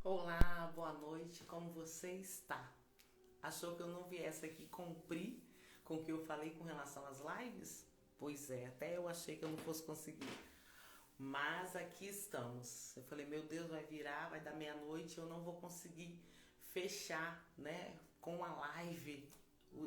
Olá, boa noite, como você está? Achou que eu não viesse aqui cumprir com o que eu falei com relação às lives? Pois é, até eu achei que eu não fosse conseguir. Mas aqui estamos. Eu falei, meu Deus, vai virar, vai dar meia-noite, eu não vou conseguir fechar, né, com a live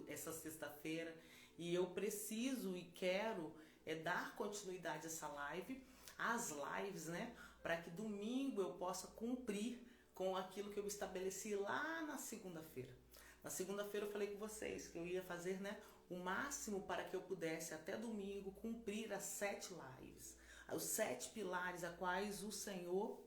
essa sexta-feira. E eu preciso e quero dar continuidade a essa live, às lives, né, para que domingo eu possa cumprir com aquilo que eu estabeleci lá na segunda-feira. Na segunda-feira eu falei com vocês que eu ia fazer, né, o máximo para que eu pudesse até domingo cumprir as 7 lives, os 7 pilares a quais o Senhor,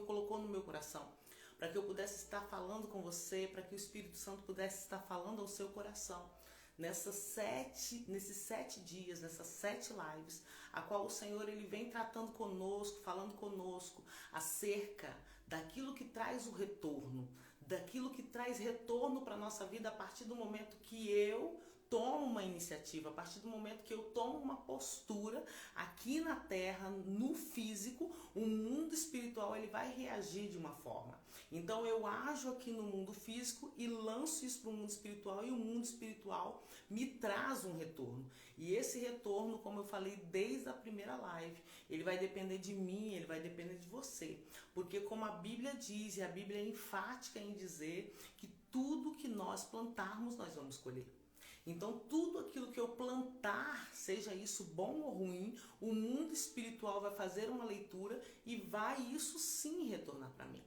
colocou no meu coração, para que eu pudesse estar falando com você, para que o Espírito Santo pudesse estar falando ao seu coração. Nesses 7 dias, nessas 7 lives, a qual o Senhor ele vem tratando conosco, falando conosco acerca daquilo que traz o retorno, daquilo que traz retorno para a nossa vida a partir do momento que eu tomo uma iniciativa, a partir do momento que eu tomo uma postura aqui na terra, no físico, o mundo espiritual ele vai reagir de uma forma. Então eu ajo aqui no mundo físico e lanço isso para o mundo espiritual e o mundo espiritual me traz um retorno. E esse retorno, como eu falei desde a primeira live, ele vai depender de mim, ele vai depender de você. Porque como a Bíblia diz, e a Bíblia é enfática em dizer que tudo que nós plantarmos, nós vamos colher. Então tudo aquilo que eu plantar, seja isso bom ou ruim, o mundo espiritual vai fazer uma leitura e vai isso sim retornar para mim.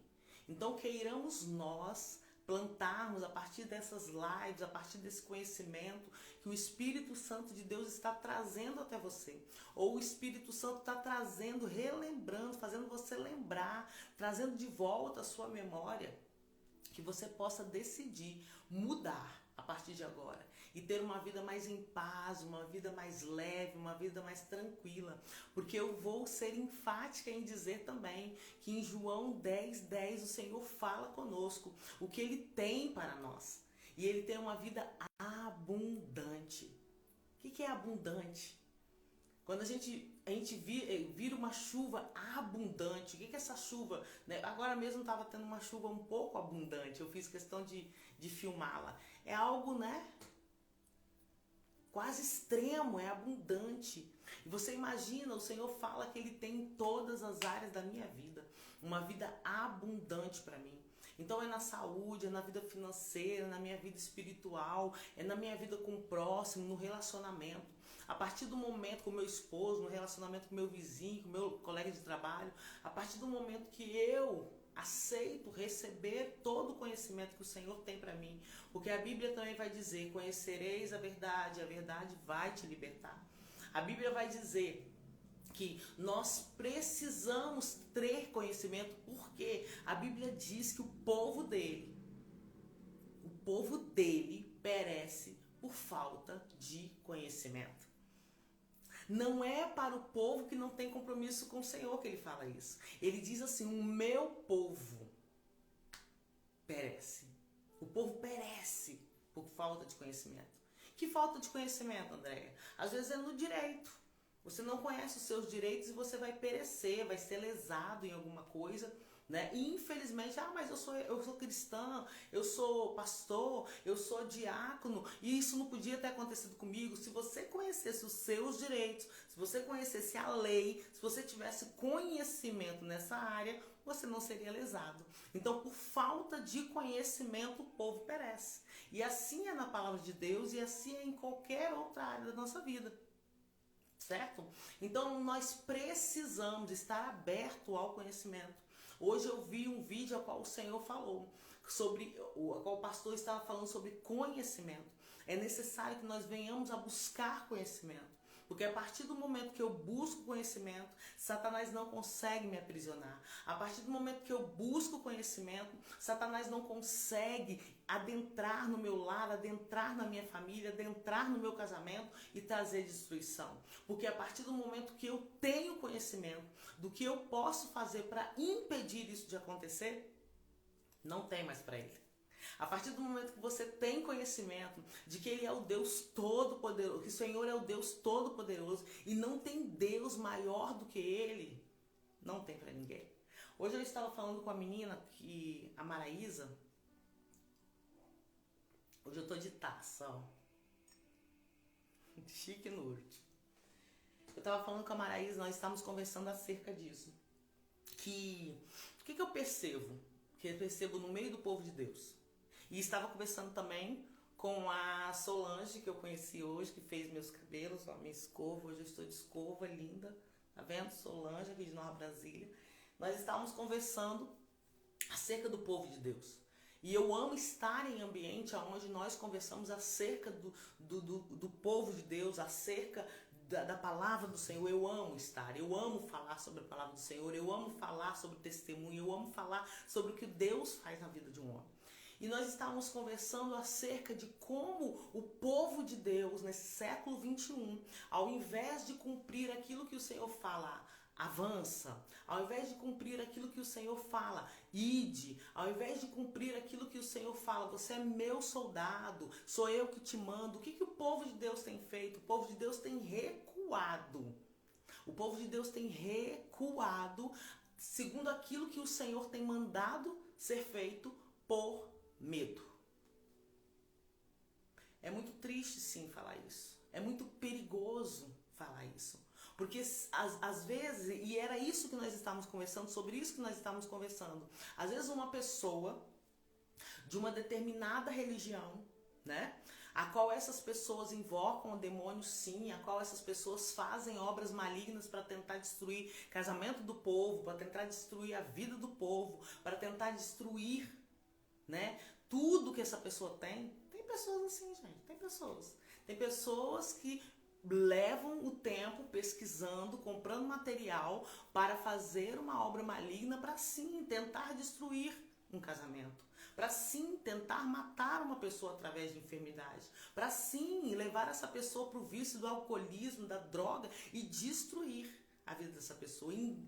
Então queiramos nós plantarmos a partir dessas lives, a partir desse conhecimento que o Espírito Santo de Deus está trazendo até você. Ou o Espírito Santo está trazendo, relembrando, fazendo você lembrar, trazendo de volta a sua memória, que você possa decidir mudar a partir de agora e ter uma vida mais em paz, uma vida mais leve, uma vida mais tranquila, porque eu vou ser enfática em dizer também que em João 10:10 o Senhor fala conosco o que Ele tem para nós, e Ele tem uma vida abundante. O que é abundante? Quando a gente vira uma chuva abundante, o que é essa chuva? Né? Agora mesmo estava tendo uma chuva um pouco abundante, eu fiz questão de filmá-la. É algo, né? Quase extremo, é abundante. E você imagina, o Senhor fala que Ele tem em todas as áreas da minha vida uma vida abundante para mim. Então é na saúde, é na vida financeira, na minha vida espiritual, é na minha vida com o próximo, no relacionamento. A partir do momento com o meu esposo, no relacionamento com o meu vizinho, com o meu colega de trabalho, a partir do momento que eu aceito receber todo o conhecimento que o Senhor tem para mim, porque a Bíblia também vai dizer: conhecereis a verdade vai te libertar. A Bíblia vai dizer que nós precisamos ter conhecimento, porque a Bíblia diz que o povo dele perece por falta de conhecimento. Não é para o povo que não tem compromisso com o Senhor que ele fala isso. Ele diz assim: o meu povo perece. O povo perece por falta de conhecimento. Que falta de conhecimento, Andréia? Às vezes é no direito. Você não conhece os seus direitos e você vai perecer, vai ser lesado em alguma coisa, né? E infelizmente, mas eu sou cristã, eu sou pastor, eu sou diácono, e isso não podia ter acontecido comigo. Se você conhecesse os seus direitos, se você conhecesse a lei, se você tivesse conhecimento nessa área, você não seria lesado. Então, por falta de conhecimento, o povo perece. E assim é na palavra de Deus, e assim é em qualquer outra área da nossa vida. Certo? Então nós precisamos estar aberto ao conhecimento. Hoje eu vi um vídeo ao qual o Senhor falou sobre, o qual o pastor estava falando sobre conhecimento. É necessário que nós venhamos a buscar conhecimento. Porque a partir do momento que eu busco conhecimento, Satanás não consegue me aprisionar. A partir do momento que eu busco conhecimento, Satanás não consegue adentrar no meu lar, adentrar na minha família, adentrar no meu casamento e trazer destruição. Porque a partir do momento que eu tenho conhecimento do que eu posso fazer para impedir isso de acontecer, não tem mais para ele. A partir do momento que você tem conhecimento de que Ele é o Deus Todo-Poderoso, que o Senhor é o Deus Todo-Poderoso e não tem Deus maior do que Ele, não tem para ninguém. Hoje eu estava falando com a menina, a Maraísa. Hoje eu tô de taça, ó. Chique no último. Eu tava falando com a Maraísa, nós estávamos conversando acerca disso. O que eu percebo? Que eu percebo no meio do povo de Deus. E estava conversando também com a Solange, que eu conheci hoje, que fez meus cabelos, ó, minha escova. Hoje eu estou de escova, linda. Tá vendo? Solange, aqui de Nova Brasília. Nós estávamos conversando acerca do povo de Deus. E eu amo estar em ambiente onde nós conversamos acerca do povo de Deus, acerca da palavra do Senhor. Eu amo estar, eu amo falar sobre a palavra do Senhor, eu amo falar sobre o testemunho, eu amo falar sobre o que Deus faz na vida de um homem. E nós estávamos conversando acerca de como o povo de Deus, nesse século 21, ao invés de cumprir aquilo que o Senhor fala, avança, ao invés de cumprir aquilo que o Senhor fala, ide, ao invés de cumprir aquilo que o Senhor fala, você é meu soldado, sou eu que te mando. O que o povo de Deus tem feito? O povo de Deus tem recuado. O povo de Deus tem recuado segundo aquilo que o Senhor tem mandado ser feito por medo. É muito triste, sim, falar isso. É muito perigoso falar isso. Porque às vezes, e era isso que nós estávamos conversando, sobre isso que nós estávamos conversando. Às vezes uma pessoa de uma determinada religião, né? A qual essas pessoas invocam o demônio, sim, a qual essas pessoas fazem obras malignas para tentar destruir casamento do povo, para tentar destruir a vida do povo, para tentar destruir, né, tudo que essa pessoa tem. Tem pessoas assim, gente, tem pessoas que levam o tempo pesquisando, comprando material para fazer uma obra maligna, para sim tentar destruir um casamento, para sim tentar matar uma pessoa através de enfermidade, para sim levar essa pessoa para o vício do alcoolismo, da droga e destruir a vida dessa pessoa. E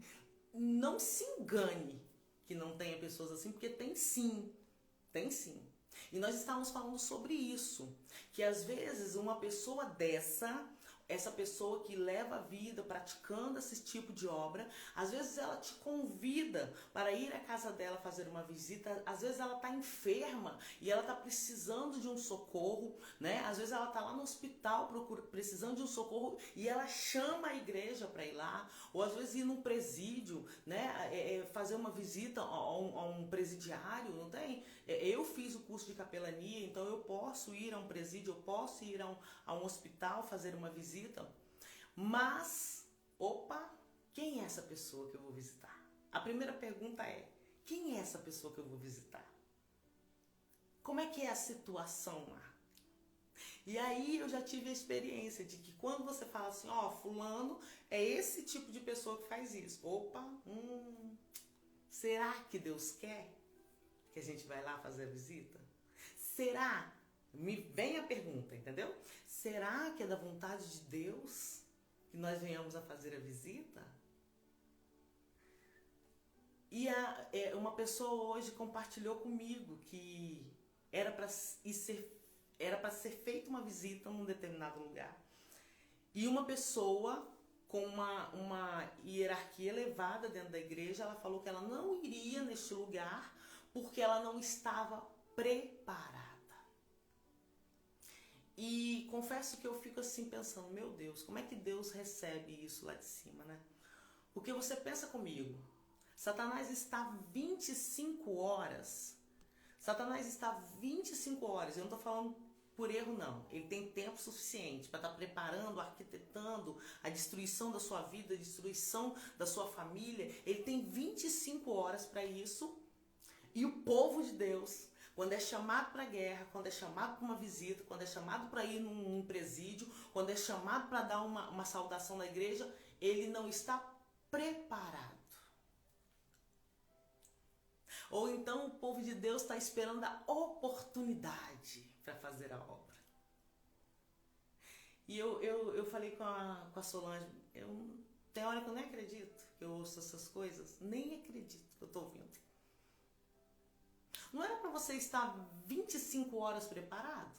não se engane que não tenha pessoas assim, porque tem sim. Tem sim. E nós estávamos falando sobre isso, que às vezes uma pessoa essa pessoa que leva a vida praticando esse tipo de obra, às vezes ela te convida para ir à casa dela fazer uma visita, às vezes ela está enferma e ela está precisando de um socorro, né? Às vezes ela está lá no hospital precisando de um socorro e ela chama a igreja para ir lá, ou às vezes ir num presídio, né? Fazer uma visita a um presidiário, não tem? Eu fiz o curso de capelania, então eu posso ir a um presídio, eu posso ir a um hospital fazer uma visita. Mas, quem é essa pessoa que eu vou visitar? A primeira pergunta é, quem é essa pessoa que eu vou visitar? Como é que é a situação lá? E aí eu já tive a experiência de que quando você fala assim, fulano é esse tipo de pessoa que faz isso. Será que Deus quer que a gente vai lá fazer a visita? Será? Me vem a pergunta, entendeu? Será que é da vontade de Deus que nós venhamos a fazer a visita? E uma pessoa hoje compartilhou comigo que era para ser feita uma visita num determinado lugar. E uma pessoa com uma hierarquia elevada dentro da igreja, ela falou que ela não iria neste lugar porque ela não estava preparada. E confesso que eu fico assim pensando, meu Deus, como é que Deus recebe isso lá de cima, né? Porque você pensa comigo, Satanás está 25 horas, eu não estou falando por erro não, ele tem tempo suficiente para estar preparando, arquitetando a destruição da sua vida, a destruição da sua família, ele tem 25 horas para isso, e o povo de Deus, quando é chamado para a guerra, quando é chamado para uma visita, quando é chamado para ir num presídio, quando é chamado para dar uma saudação na igreja, ele não está preparado. Ou então o povo de Deus está esperando a oportunidade para fazer a obra. E eu falei com a Solange, tem hora que eu nem acredito que eu ouço essas coisas, nem acredito que eu estou ouvindo. Não era para você estar 25 horas preparado?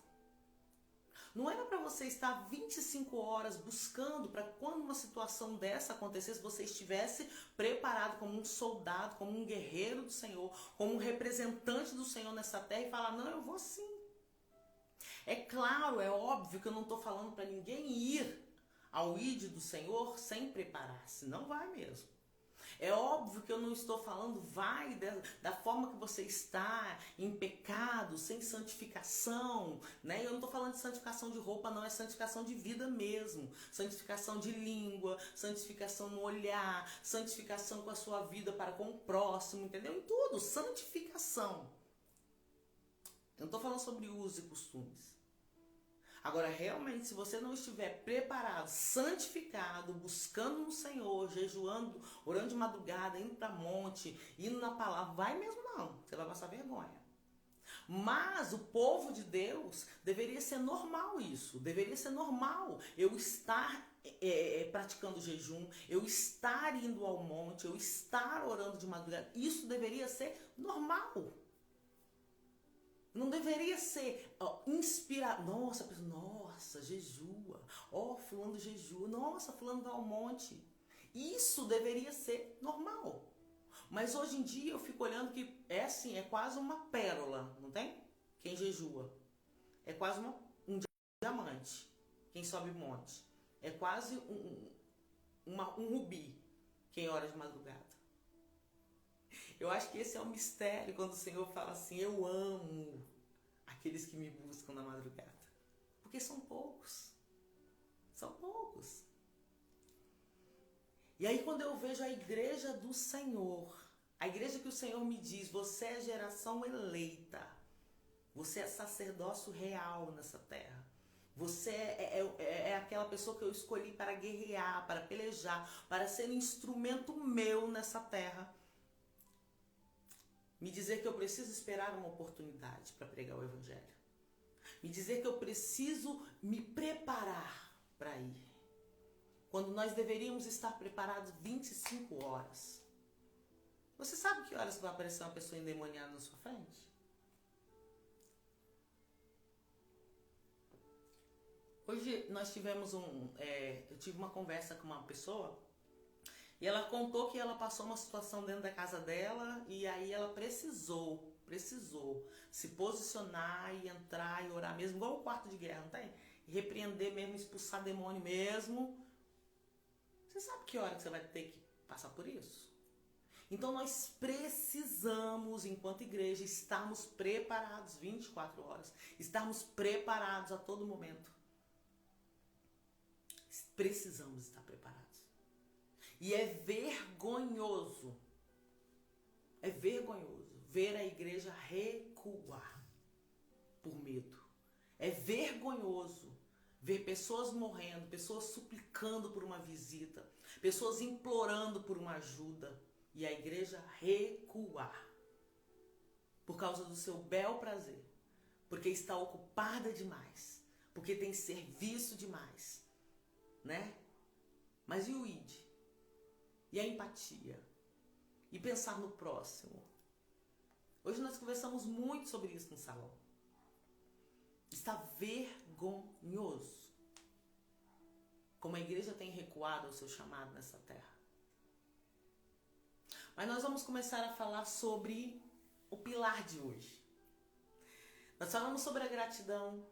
Não era para você estar 25 horas buscando para quando uma situação dessa acontecesse, você estivesse preparado como um soldado, como um guerreiro do Senhor, como um representante do Senhor nessa terra e falar, não, eu vou sim. É claro, é óbvio que eu não estou falando para ninguém ir ao ID do Senhor sem preparar-se. Não vai mesmo. É óbvio que eu não estou falando vai da forma que você está, em pecado, sem santificação, né? Eu não estou falando de santificação de roupa, não, é santificação de vida mesmo. Santificação de língua, santificação no olhar, santificação com a sua vida para com o próximo, entendeu? Em tudo, santificação. Eu não estou falando sobre usos e costumes. Agora, realmente, se você não estiver preparado, santificado, buscando no Senhor, jejuando, orando de madrugada, indo para monte, indo na palavra, vai mesmo não, você vai passar vergonha. Mas o povo de Deus deveria ser normal isso, deveria ser normal eu estar praticando jejum, eu estar indo ao monte, eu estar orando de madrugada, isso deveria ser normal. Não deveria ser inspirar. Nossa, jejua. Fulano jejua. Nossa, fulano vai ao monte. Isso deveria ser normal. Mas hoje em dia eu fico olhando que é assim, é quase uma pérola, não tem? Quem jejua. É quase um diamante. Quem sobe monte. É quase um rubi. Quem ora de madrugada. Eu acho que esse é o mistério quando o Senhor fala assim, eu amo aqueles que me buscam na madrugada. Porque são poucos. São poucos. E aí quando eu vejo a igreja do Senhor, a igreja que o Senhor me diz, você é geração eleita. Você é sacerdócio real nessa terra. Você é aquela pessoa que eu escolhi para guerrear, para pelejar, para ser um instrumento meu nessa terra. Me dizer que eu preciso esperar uma oportunidade para pregar o Evangelho. Me dizer que eu preciso me preparar para ir. Quando nós deveríamos estar preparados 25 horas. Você sabe que horas vai aparecer uma pessoa endemoniada na sua frente? Hoje nós tivemos eu tive uma conversa com uma pessoa. E ela contou que ela passou uma situação dentro da casa dela e aí ela precisou se posicionar e entrar e orar mesmo, igual o quarto de guerra, não tem? E repreender mesmo, expulsar demônio mesmo. Você sabe que hora que você vai ter que passar por isso? Então nós precisamos, enquanto igreja, estarmos preparados 24 horas. Estarmos preparados a todo momento. Precisamos estar preparados. E é vergonhoso ver a igreja recuar por medo. É vergonhoso ver pessoas morrendo, pessoas suplicando por uma visita, pessoas implorando por uma ajuda e a igreja recuar por causa do seu bel prazer, porque está ocupada demais, porque tem serviço demais, né? Mas e o ID? E a empatia. E pensar no próximo. Hoje nós conversamos muito sobre isso no salão. Está vergonhoso como a igreja tem recuado ao seu chamado nessa terra. Mas nós vamos começar a falar sobre o pilar de hoje. Nós falamos sobre a gratidão.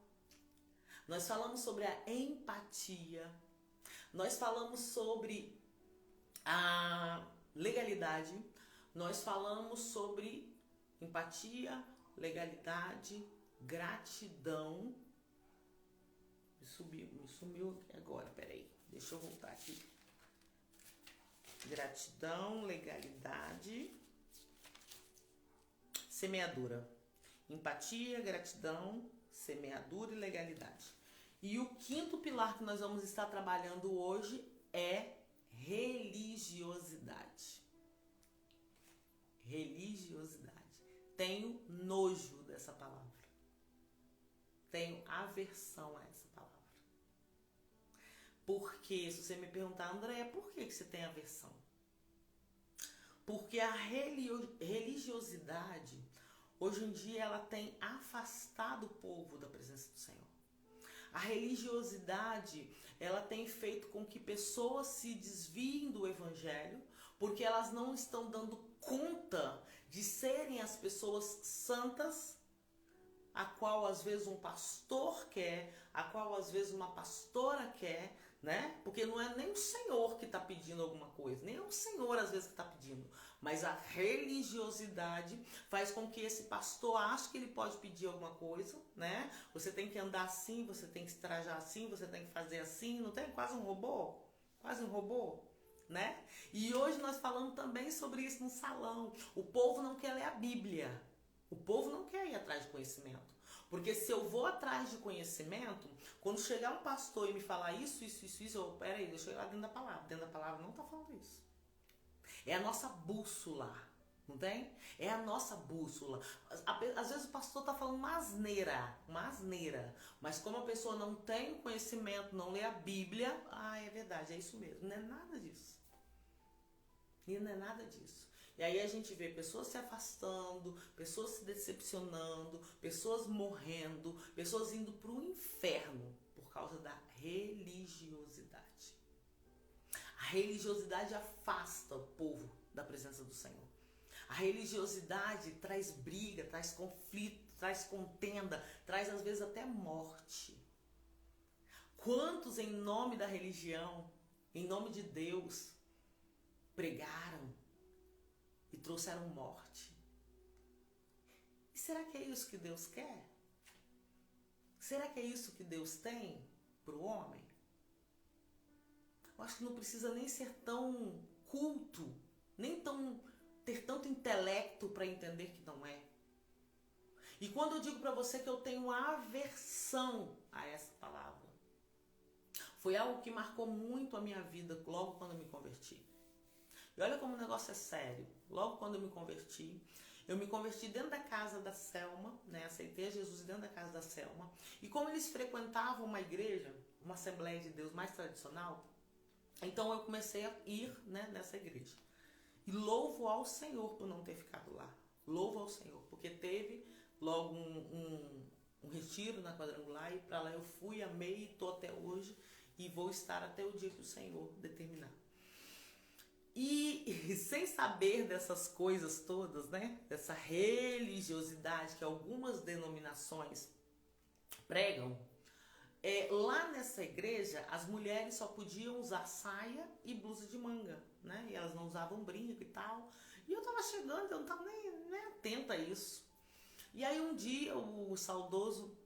Nós falamos sobre a empatia. Nós falamos sobre a legalidade, nós falamos sobre empatia, legalidade, gratidão. Me sumiu aqui agora, peraí, deixa eu voltar aqui. Gratidão, legalidade, semeadura. Empatia, gratidão, semeadura e legalidade. E o quinto pilar que nós vamos estar trabalhando hoje é religiosidade. Religiosidade. Tenho nojo dessa palavra. Tenho aversão a essa palavra. Porque, se você me perguntar, André, por que você tem aversão? Porque a religiosidade, hoje em dia, ela tem afastado o povo da presença do Senhor. a religiosidade, ela tem feito com que pessoas se desviem do evangelho, porque elas não estão dando conta de serem as pessoas santas, a qual às vezes um pastor quer, a qual às vezes uma pastora quer, né? Porque não é nem o Senhor que está pedindo alguma coisa, nem é o Senhor às vezes que está pedindo, mas a religiosidade faz com que esse pastor ache que ele pode pedir alguma coisa, né? Você tem que andar assim, você tem que se trajar assim, você tem que fazer assim, não tem? Quase um robô? Quase um robô? Né? E hoje nós falamos também sobre isso no salão. O povo não quer ler a Bíblia. O povo não quer ir atrás de conhecimento. Porque se eu vou atrás de conhecimento, quando chegar um pastor e me falar isso, peraí, deixa eu ir lá dentro da palavra. Dentro da palavra não está falando isso. É a nossa bússola, não tem? É a nossa bússola. Às vezes o pastor está falando uma asneira, mas como a pessoa não tem conhecimento, não lê a Bíblia, é verdade, é isso mesmo. Não é nada disso. E não é nada disso. E aí a gente vê pessoas se afastando, pessoas se decepcionando, pessoas morrendo, pessoas indo para o inferno por causa da religiosidade. A religiosidade afasta o povo da presença do Senhor. A religiosidade traz briga, traz conflito, traz contenda, traz às vezes até morte. Quantos em nome da religião, em nome de Deus, pregaram e trouxeram morte? E será que é isso que Deus quer? Será que é isso que Deus tem para o homem? Eu acho que não precisa nem ser tão culto, nem ter tanto intelecto para entender que não é. E quando eu digo para você que eu tenho aversão a essa palavra, foi algo que marcou muito a minha vida logo quando eu me converti. E olha como o negócio é sério. Logo quando eu me converti dentro da casa da Selma, né? Aceitei a Jesus dentro da casa da Selma. E como eles frequentavam uma igreja, uma Assembleia de Deus mais tradicional, então eu comecei a ir, né, nessa igreja. E louvo ao Senhor por não ter ficado lá. Louvo ao Senhor, porque teve logo um retiro na Quadrangular, e para lá eu fui, amei, e estou até hoje, e vou estar até o dia que o Senhor determinar. E sem saber dessas coisas todas, né, dessa religiosidade que algumas denominações pregam, lá nessa igreja as mulheres só podiam usar saia e blusa de manga, né, e elas não usavam brinco e tal. E eu tava chegando, eu não tava nem atenta a isso. E aí um dia o saudoso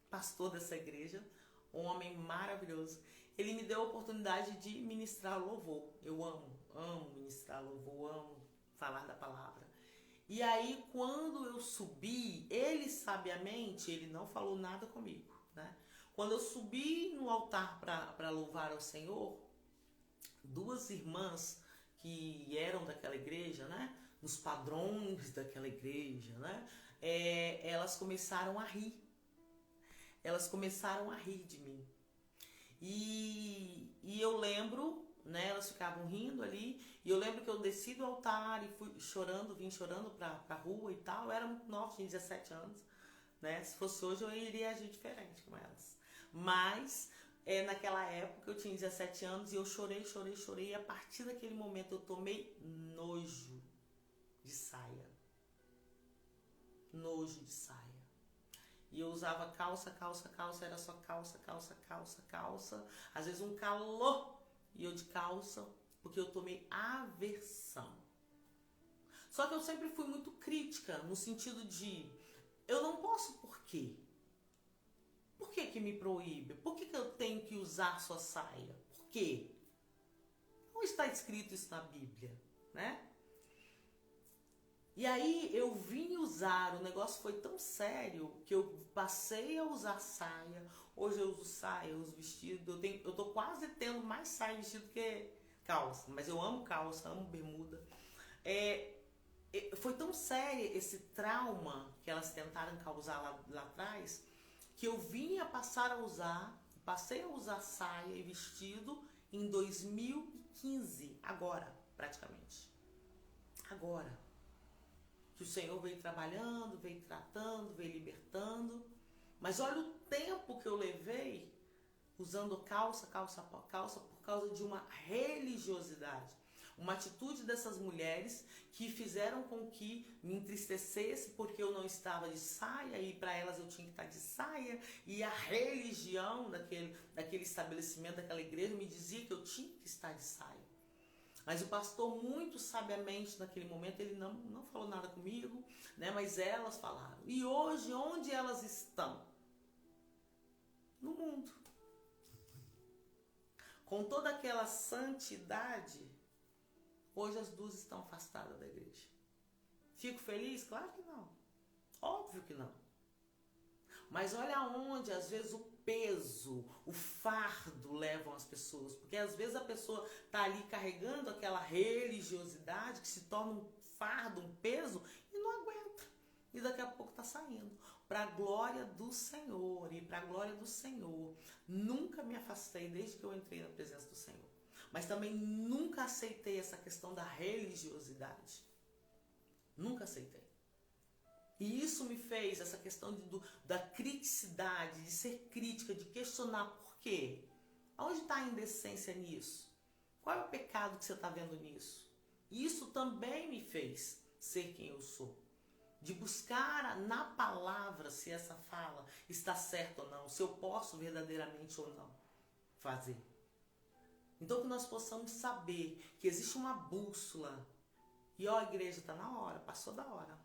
pastor dessa igreja, um homem maravilhoso, ele me deu a oportunidade de ministrar louvor. Eu amo ministrar louvor, amo falar da palavra. E aí quando eu subi, ele sabiamente, ele não falou nada comigo, né? Quando eu subi no altar para louvar ao Senhor, duas irmãs que eram daquela igreja, né? Nos padrões daquela igreja, né? Elas começaram a rir. Elas começaram a rir de mim. E eu lembro, né, elas ficavam rindo ali, e eu lembro que eu desci do altar e fui chorando, vim chorando pra rua e tal. Eu era muito nova, tinha 17 anos, né? Se fosse hoje eu iria agir diferente com elas. Mas naquela época eu tinha 17 anos e eu chorei, e a partir daquele momento eu tomei nojo de saia. Nojo de saia. E eu usava calça, era só calça. Às vezes um calor e eu de calça, porque eu tomei aversão. Só que eu sempre fui muito crítica, no sentido de, eu não posso por quê? Por que me proíbe? Por que eu tenho que usar sua saia? Por quê? Não está escrito isso na Bíblia, né? E aí eu vim usar, o negócio foi tão sério que eu passei a usar saia. Hoje eu uso saia, eu uso vestido. Eu tô quase tendo mais saia e vestido que calça. Mas eu amo calça, amo bermuda. Foi tão sério esse trauma que elas tentaram causar lá atrás, que eu vinha passar a usar, passei a usar saia e vestido em 2015. Agora, praticamente. Agora. Que o Senhor veio trabalhando, veio tratando, veio libertando. Mas olha o tempo que eu levei usando calça por causa de uma religiosidade. Uma atitude dessas mulheres que fizeram com que me entristecesse porque eu não estava de saia e para elas eu tinha que estar de saia, e a religião daquele estabelecimento, daquela igreja me dizia que eu tinha que estar de saia. Mas o pastor, muito sabiamente naquele momento, ele não falou nada comigo, né? Mas elas falaram. E hoje, onde elas estão? No mundo. Com toda aquela santidade, hoje as duas estão afastadas da igreja. Fico feliz? Claro que não. Óbvio que não. Mas olha onde, às vezes, o peso, o fardo levam as pessoas. Porque às vezes a pessoa está ali carregando aquela religiosidade que se torna um fardo, um peso, e não aguenta. E daqui a pouco está saindo. Para a glória do Senhor. E para a glória do Senhor, nunca me afastei desde que eu entrei na presença do Senhor. Mas também nunca aceitei essa questão da religiosidade. Nunca aceitei. E isso me fez, essa questão da criticidade, de ser crítica, de questionar por quê. Aonde está a indecência nisso? Qual é o pecado que você está vendo nisso? E isso também me fez ser quem eu sou. De buscar na palavra se essa fala está certa ou não, se eu posso verdadeiramente ou não fazer. Então que nós possamos saber que existe uma bússola. E ó, a igreja está na hora, passou da hora.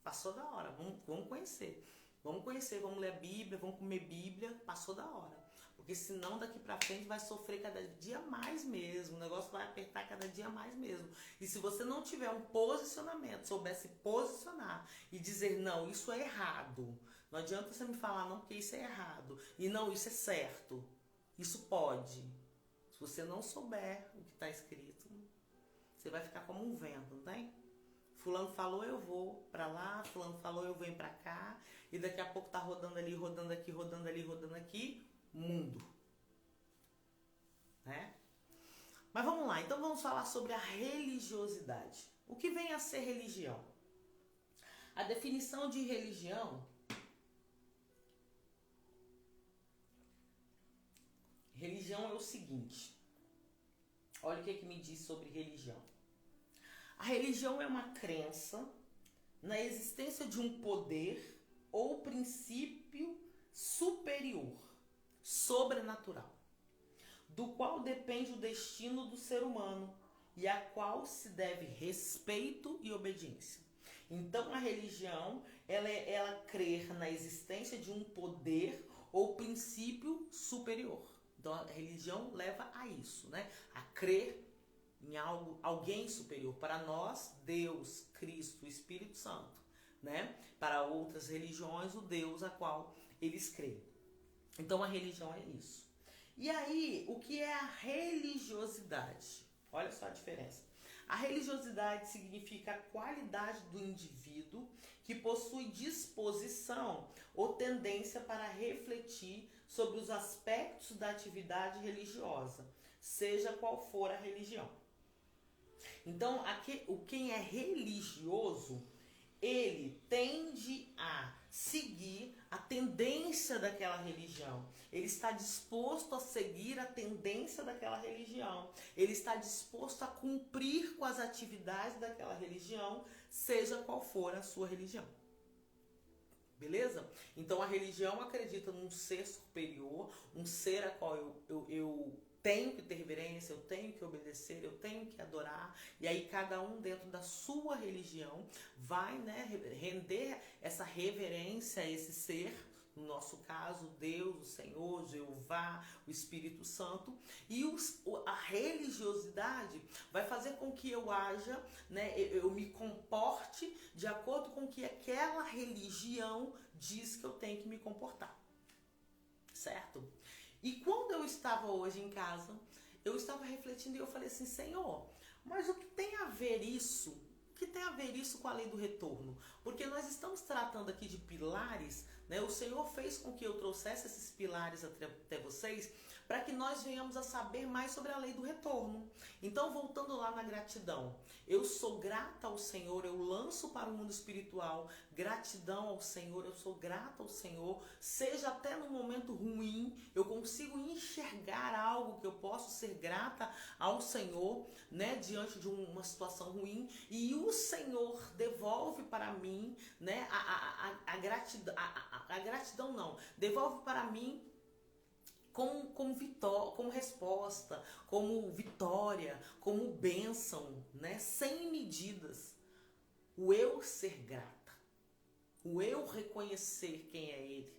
Passou da hora, vamos conhecer. Vamos conhecer, vamos ler a Bíblia, vamos comer Bíblia, passou da hora. Porque senão daqui pra frente vai sofrer cada dia mais mesmo. O negócio vai apertar cada dia mais mesmo. E se você não tiver um posicionamento, souber se posicionar e dizer, não, isso é errado. Não adianta você me falar, não, porque isso é errado. E não, isso é certo. Isso pode. Se você não souber o que está escrito, você vai ficar como um vento, não tem? Fulano falou, eu vou pra lá. Fulano falou, eu venho pra cá. E daqui a pouco tá rodando ali, rodando aqui, rodando ali, rodando aqui. Mundo. Né? Mas vamos lá. Então vamos falar sobre a religiosidade. O que vem a ser religião? A definição de religião... Religião é o seguinte. Olha o que me diz sobre religião. A religião é uma crença na existência de um poder ou princípio superior, sobrenatural, do qual depende o destino do ser humano e a qual se deve respeito e obediência. Então a religião, ela crer na existência de um poder ou princípio superior. Então a religião leva a isso, né? A crer em alguém superior. Para nós, Deus, Cristo, o Espírito Santo, né? Para outras religiões, o Deus a qual eles creem. Então a religião é isso. E aí, o que é a religiosidade? Olha só a diferença. A religiosidade significa a qualidade do indivíduo que possui disposição ou tendência para refletir sobre os aspectos da atividade religiosa, seja qual for a religião. Então, quem é religioso, ele tende a seguir a tendência daquela religião. Ele está disposto a seguir a tendência daquela religião. Ele está disposto a cumprir com as atividades daquela religião, seja qual for a sua religião. Beleza? Então, a religião acredita num ser superior, um ser a qual eu tenho que ter reverência, eu tenho que obedecer, eu tenho que adorar. E aí cada um dentro da sua religião vai, né, render essa reverência a esse ser, no nosso caso, Deus, o Senhor, Jeová, o Espírito Santo. E a religiosidade vai fazer com que eu haja, né, eu me comporte de acordo com o que aquela religião diz que eu tenho que me comportar. Certo? E quando eu estava hoje em casa, eu estava refletindo e eu falei assim, Senhor, mas o que tem a ver isso? O que tem a ver isso com a lei do retorno? Porque nós estamos tratando aqui de pilares né? O Senhor fez com que eu trouxesse esses pilares até vocês para que nós venhamos a saber mais sobre a lei do retorno. Então, voltando lá na gratidão, eu sou grata ao Senhor, eu lanço para o mundo espiritual gratidão ao Senhor, eu sou grata ao Senhor, seja até no momento ruim, eu consigo enxergar algo que eu posso ser grata ao Senhor, né, diante de uma situação ruim, e o Senhor devolve para mim, né, a gratidão não, devolve para mim como resposta, como vitória, como bênção, né? Sem medidas. O eu ser grata, o eu reconhecer quem é Ele.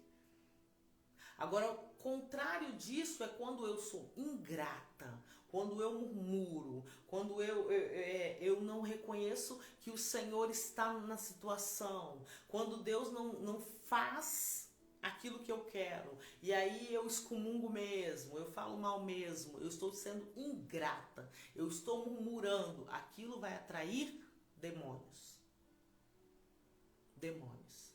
Agora, o contrário disso é quando eu sou ingrata, quando eu murmuro, quando eu não reconheço que o Senhor está na situação, quando Deus não faz aquilo que eu quero, e aí eu excomungo mesmo, eu falo mal mesmo, eu estou sendo ingrata, eu estou murmurando, aquilo vai atrair demônios. Demônios.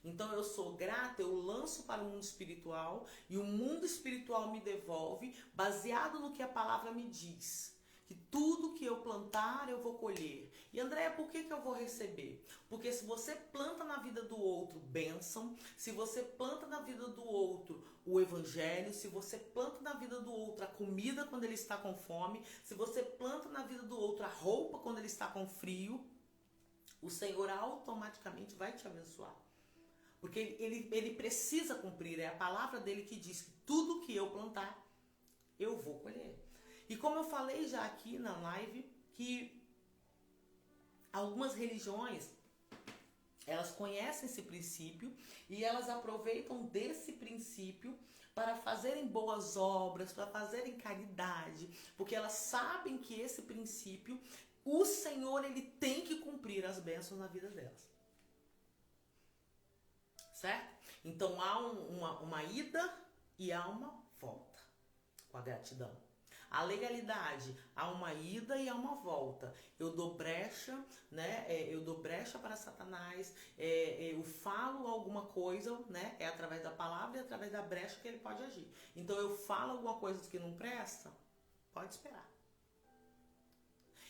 Então eu sou grata, eu lanço para o mundo espiritual, e o mundo espiritual me devolve, baseado no que a palavra me diz. Que tudo que eu plantar, eu vou colher. E Andréia, por que eu vou receber? Porque se você planta na vida do outro bênção, se você planta na vida do outro o evangelho, se você planta na vida do outro a comida quando ele está com fome, se você planta na vida do outro a roupa quando ele está com frio, o Senhor automaticamente vai te abençoar. Porque ele precisa cumprir, é a palavra dele que diz que tudo que eu plantar, eu vou colher. E como eu falei já aqui na live, que algumas religiões, elas conhecem esse princípio e elas aproveitam desse princípio para fazerem boas obras, para fazerem caridade, porque elas sabem que esse princípio, o Senhor, ele tem que cumprir as bênçãos na vida delas. Certo? Então há uma ida e há uma volta com a gratidão. A legalidade, há uma ida e há uma volta. Eu dou brecha, né? Eu dou brecha para Satanás, eu falo alguma coisa, né? É através da palavra e através da brecha que ele pode agir. Então eu falo alguma coisa que não presta, pode esperar.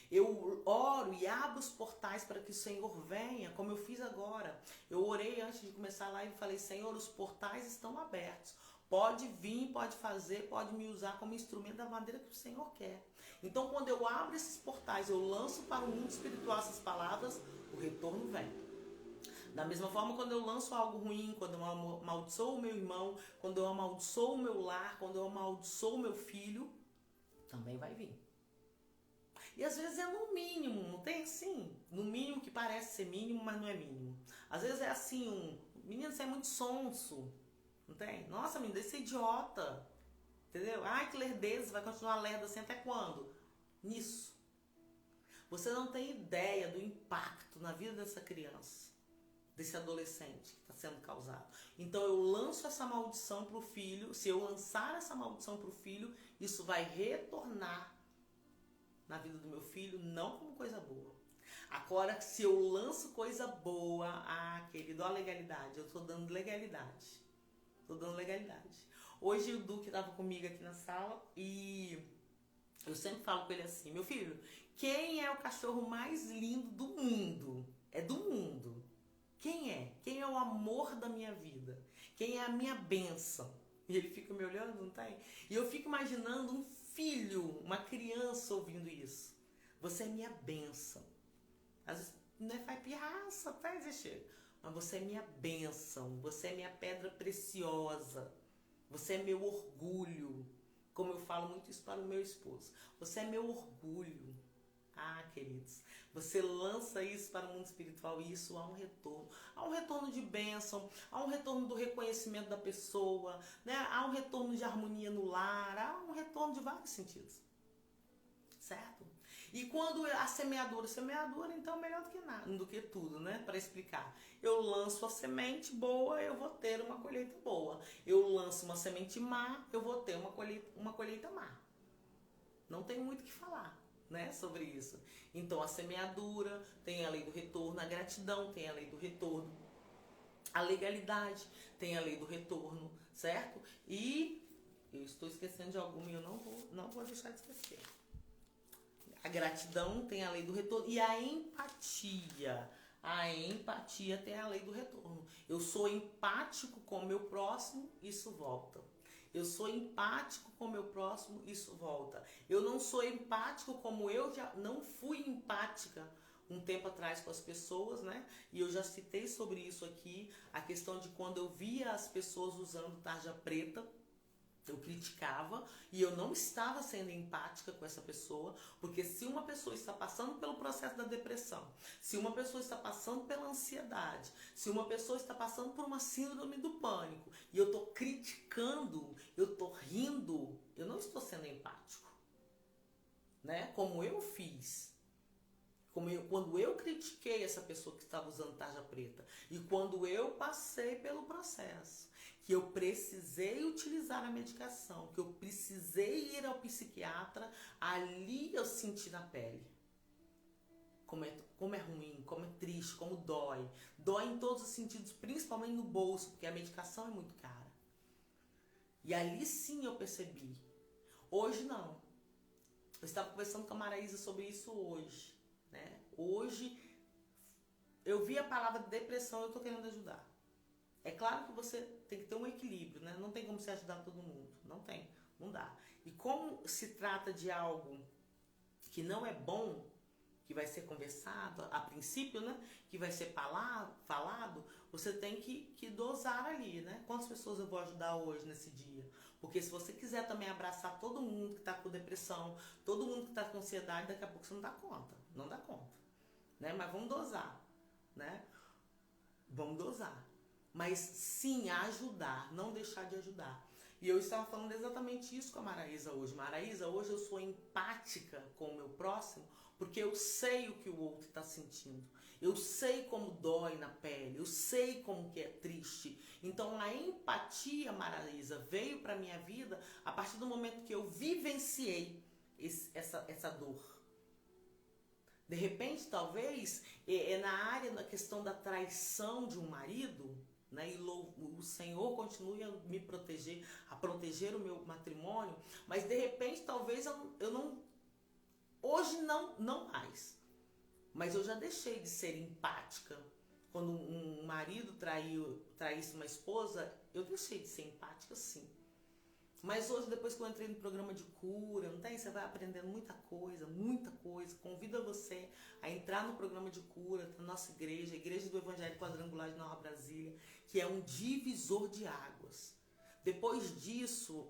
Eu oro e abro os portais para que o Senhor venha, como eu fiz agora. Eu orei antes de começar a live e falei, Senhor, os portais estão abertos. Pode vir, pode fazer, pode me usar como instrumento da maneira que o Senhor quer. Então, quando eu abro esses portais, eu lanço para o mundo espiritual essas palavras, o retorno vem. Da mesma forma, quando eu lanço algo ruim, quando eu amaldiçoo o meu irmão, quando eu amaldiçoo o meu lar, quando eu amaldiçoo o meu filho, também vai vir. E às vezes é no mínimo, não tem assim? No mínimo que parece ser mínimo, mas não é mínimo. Às vezes é assim, menino, você é muito sonso. Não tem? Nossa, menino, desse idiota. Entendeu? Ai, que lerdeza, vai continuar lerda assim até quando? Nisso. Você não tem ideia do impacto na vida dessa criança, desse adolescente que está sendo causado. Então eu lanço essa maldição para o filho. Se eu lançar essa maldição para o filho, isso vai retornar na vida do meu filho, não como coisa boa. Agora, se eu lanço coisa boa, querido, a legalidade, eu estou dando legalidade. Estou dando legalidade. Hoje o Duque estava comigo aqui na sala e eu sempre falo com ele assim, meu filho, quem é o cachorro mais lindo do mundo? É do mundo. Quem é? Quem é o amor da minha vida? Quem é a minha bênção? E ele fica me olhando, não tem? E eu fico imaginando um filho, uma criança ouvindo isso. Você é minha bênção. Às vezes não é faz pirraça, tá? Mas você é minha bênção. Você é minha pedra preciosa. Você é meu orgulho. Como eu falo muito isso para o meu esposo. Você é meu orgulho. Queridos, você lança isso para o mundo espiritual e isso há um retorno. Há um retorno de bênção, há um retorno do reconhecimento da pessoa, né? Há um retorno de harmonia no lar, há um retorno de vários sentidos. Certo? E quando a semeadura então melhor do que nada, do que tudo, né? Para explicar. Eu lanço a semente boa, eu vou ter uma colheita boa. Eu lanço uma semente má, eu vou ter uma colheita má. Não tem muito o que falar, né, sobre isso. Então a semeadura, tem a lei do retorno, a gratidão tem a lei do retorno. A legalidade, tem a lei do retorno, certo? E eu estou esquecendo de alguma e eu não vou deixar de esquecer. A gratidão tem a lei do retorno e a empatia. A empatia tem a lei do retorno. Eu sou empático com o meu próximo, isso volta. Eu sou empático com o meu próximo, isso volta. Eu não sou empático como eu já não fui empática um tempo atrás com as pessoas, né? E eu já citei sobre isso aqui, a questão de quando eu via as pessoas usando tarja preta, eu criticava e eu não estava sendo empática com essa pessoa, porque se uma pessoa está passando pelo processo da depressão, se uma pessoa está passando pela ansiedade, se uma pessoa está passando por uma síndrome do pânico e eu estou criticando, eu estou rindo, eu não estou sendo empático, né? Como eu fiz. Quando eu critiquei essa pessoa que estava usando tarja preta e quando eu passei pelo processo, que eu precisei utilizar a medicação, que eu precisei ir ao psiquiatra, ali eu senti na pele. Como é ruim, como é triste, como dói. Dói em todos os sentidos, principalmente no bolso, porque a medicação é muito cara. E ali sim eu percebi. Hoje não. Eu estava conversando com a Maraísa sobre isso hoje. Né? Hoje eu vi a palavra depressão e eu estou querendo ajudar. É claro que você tem que ter um equilíbrio, né? Não tem como você ajudar todo mundo. Não tem, não dá. E como se trata de algo que não é bom, que vai ser conversado, a princípio, né? Que vai ser falado, você tem que dosar ali, né? Quantas pessoas eu vou ajudar hoje nesse dia? Porque se você quiser também abraçar todo mundo que está com depressão, todo mundo que está com ansiedade, daqui a pouco você não dá conta. Não dá conta. Né? Mas vamos dosar. Né? Vamos dosar. Mas sim, ajudar, não deixar de ajudar. E eu estava falando exatamente isso com a Maraísa hoje. Maraísa, hoje eu sou empática com o meu próximo porque eu sei o que o outro está sentindo. Eu sei como dói na pele, eu sei como que é triste. Então a empatia, Maraísa, veio para minha vida a partir do momento que eu vivenciei essa dor. De repente, talvez, na área, na questão da traição de um marido, né, e o Senhor continue a me proteger, a proteger o meu matrimônio, mas de repente, talvez eu não, hoje não mais, mas eu já deixei de ser empática. Quando um marido traísse uma esposa, eu deixei de ser empática, sim. Mas hoje, depois que eu entrei no programa de cura, não tem? Você vai aprendendo muita coisa, muita coisa. Convido você a entrar no programa de cura da nossa igreja, a Igreja do Evangelho Quadrangular de Nova Brasília, que é um divisor de águas. Depois disso,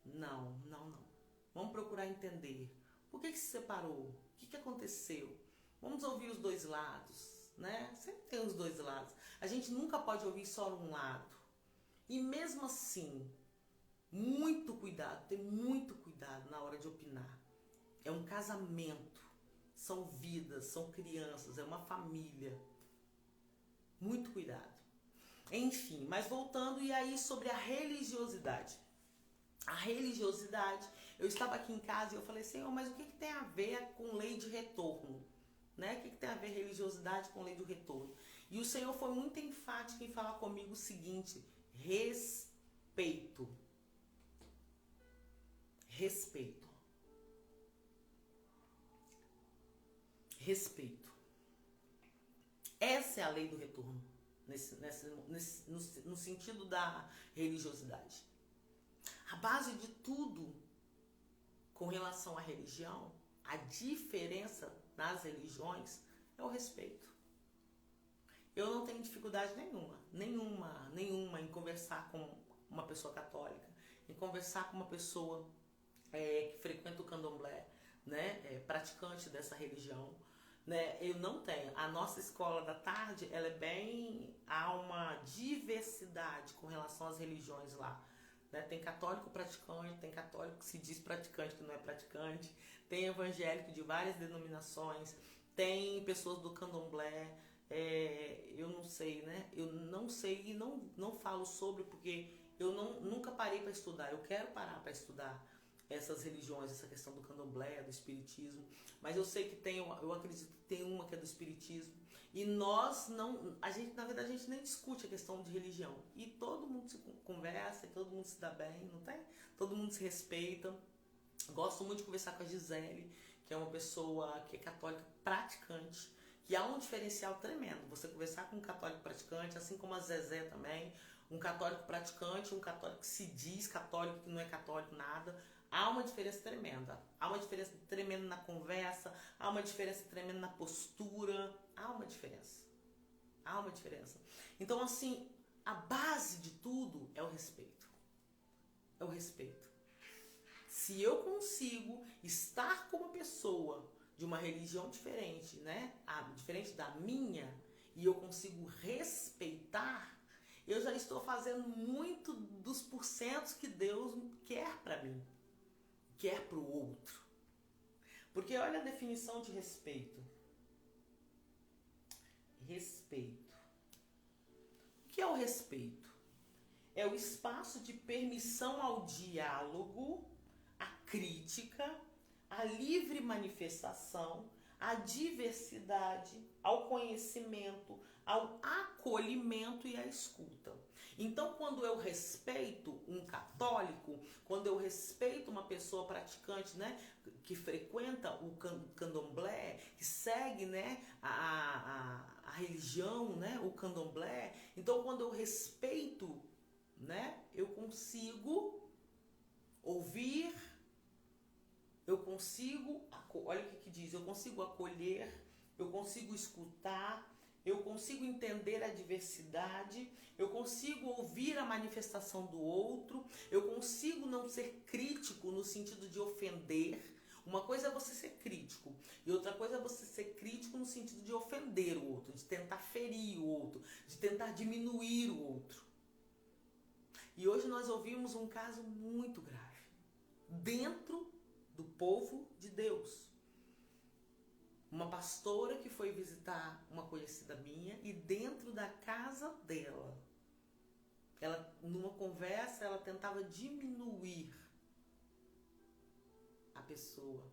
não. Vamos procurar entender. Por que se separou? O que aconteceu? Vamos ouvir os dois lados, né? Sempre tem os dois lados. A gente nunca pode ouvir só um lado. E mesmo assim, muito cuidado, ter muito cuidado na hora de opinar. É um casamento, são vidas, são crianças, é uma família. Muito cuidado. Enfim, mas voltando, e aí sobre a religiosidade. A religiosidade, eu estava aqui em casa e eu falei, Senhor, mas o que tem a ver com lei de retorno? Né? O que tem a ver religiosidade com lei do retorno? E o Senhor foi muito enfático em falar comigo o seguinte: respeito. Respeito. Respeito. Essa é a lei do retorno, no sentido da religiosidade. A base de tudo com relação à religião, a diferença nas religiões é o respeito. Eu não tenho dificuldade nenhuma em conversar com uma pessoa católica, em conversar com uma pessoa que frequenta o candomblé, né, praticante dessa religião. Né, eu não tenho. A nossa escola da tarde, ela é há uma diversidade com relação às religiões lá. Né? Tem católico praticante, tem católico que se diz praticante que não é praticante, tem evangélico de várias denominações, tem pessoas do candomblé. Eu não sei, né? Eu não sei e não falo sobre porque eu nunca parei para estudar. Eu quero parar para estudar essas religiões, essa questão do candomblé, do espiritismo, mas eu sei que eu acredito que tem uma que é do espiritismo. E nós não, na verdade a gente nem discute a questão de religião. E todo mundo se conversa, e todo mundo se dá bem, não tem? Todo mundo se respeita. Gosto muito de conversar com a Gisele, que é uma pessoa que é católica praticante, que há um diferencial tremendo. Você conversar com um católico praticante, assim como a Zezé também, um católico praticante, um católico que se diz católico, que não é católico nada, há uma diferença tremenda. Há uma diferença tremenda na conversa, há uma diferença tremenda na postura, há uma diferença. Há uma diferença. Então, assim, a base de tudo é o respeito. É o respeito. Se eu consigo estar com uma pessoa de uma religião diferente, né? Diferente da minha, e eu consigo respeitar, eu já estou fazendo muito dos porcentos que Deus quer para mim, quer para o outro. Porque olha a definição de respeito. Respeito. O que é o respeito? É o espaço de permissão ao diálogo, à crítica, à livre manifestação, à diversidade, ao conhecimento, ao acolhimento e à escuta. Então, quando eu respeito um católico, quando eu respeito uma pessoa praticante, né, que frequenta o candomblé, que segue, né, a religião, né, o candomblé, então quando eu respeito, né, eu consigo ouvir, eu consigo, olha o que diz, eu consigo acolher, eu consigo escutar, eu consigo entender a diversidade, eu consigo ouvir a manifestação do outro, eu consigo não ser crítico no sentido de ofender. Uma coisa é você ser crítico e outra coisa é você ser crítico no sentido de ofender o outro, de tentar ferir o outro, de tentar diminuir o outro. E hoje nós ouvimos um caso muito grave dentro do povo de Deus. Uma pastora que foi visitar uma conhecida minha e dentro da casa dela, ela, numa conversa, ela tentava diminuir a pessoa.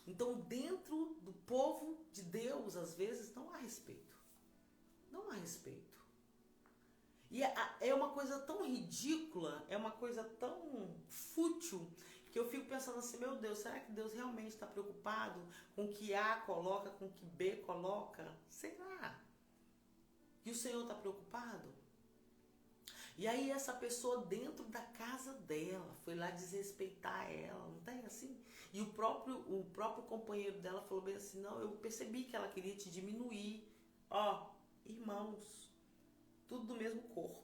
Então, dentro do povo de Deus, às vezes, não há respeito. Não há respeito. E é uma coisa tão ridícula, é uma coisa tão fútil, que eu fico pensando assim, meu Deus, será que Deus realmente está preocupado com o que A coloca, com o que B coloca? Será? E o Senhor está preocupado? E aí essa pessoa dentro da casa dela foi lá desrespeitar ela, não tem assim? E o próprio companheiro dela falou bem assim, não, eu percebi que ela queria te diminuir. Ó, irmãos, tudo do mesmo corpo.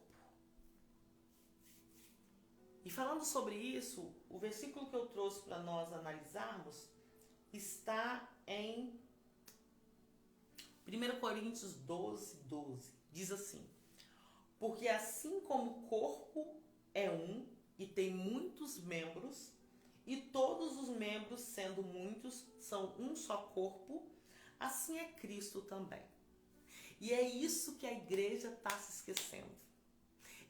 E falando sobre isso, o versículo que eu trouxe para nós analisarmos está em 1 Coríntios 12, 12. Diz assim, porque assim como o corpo é um e tem muitos membros, e todos os membros, sendo muitos, são um só corpo, assim é Cristo também. E é isso que a igreja está se esquecendo.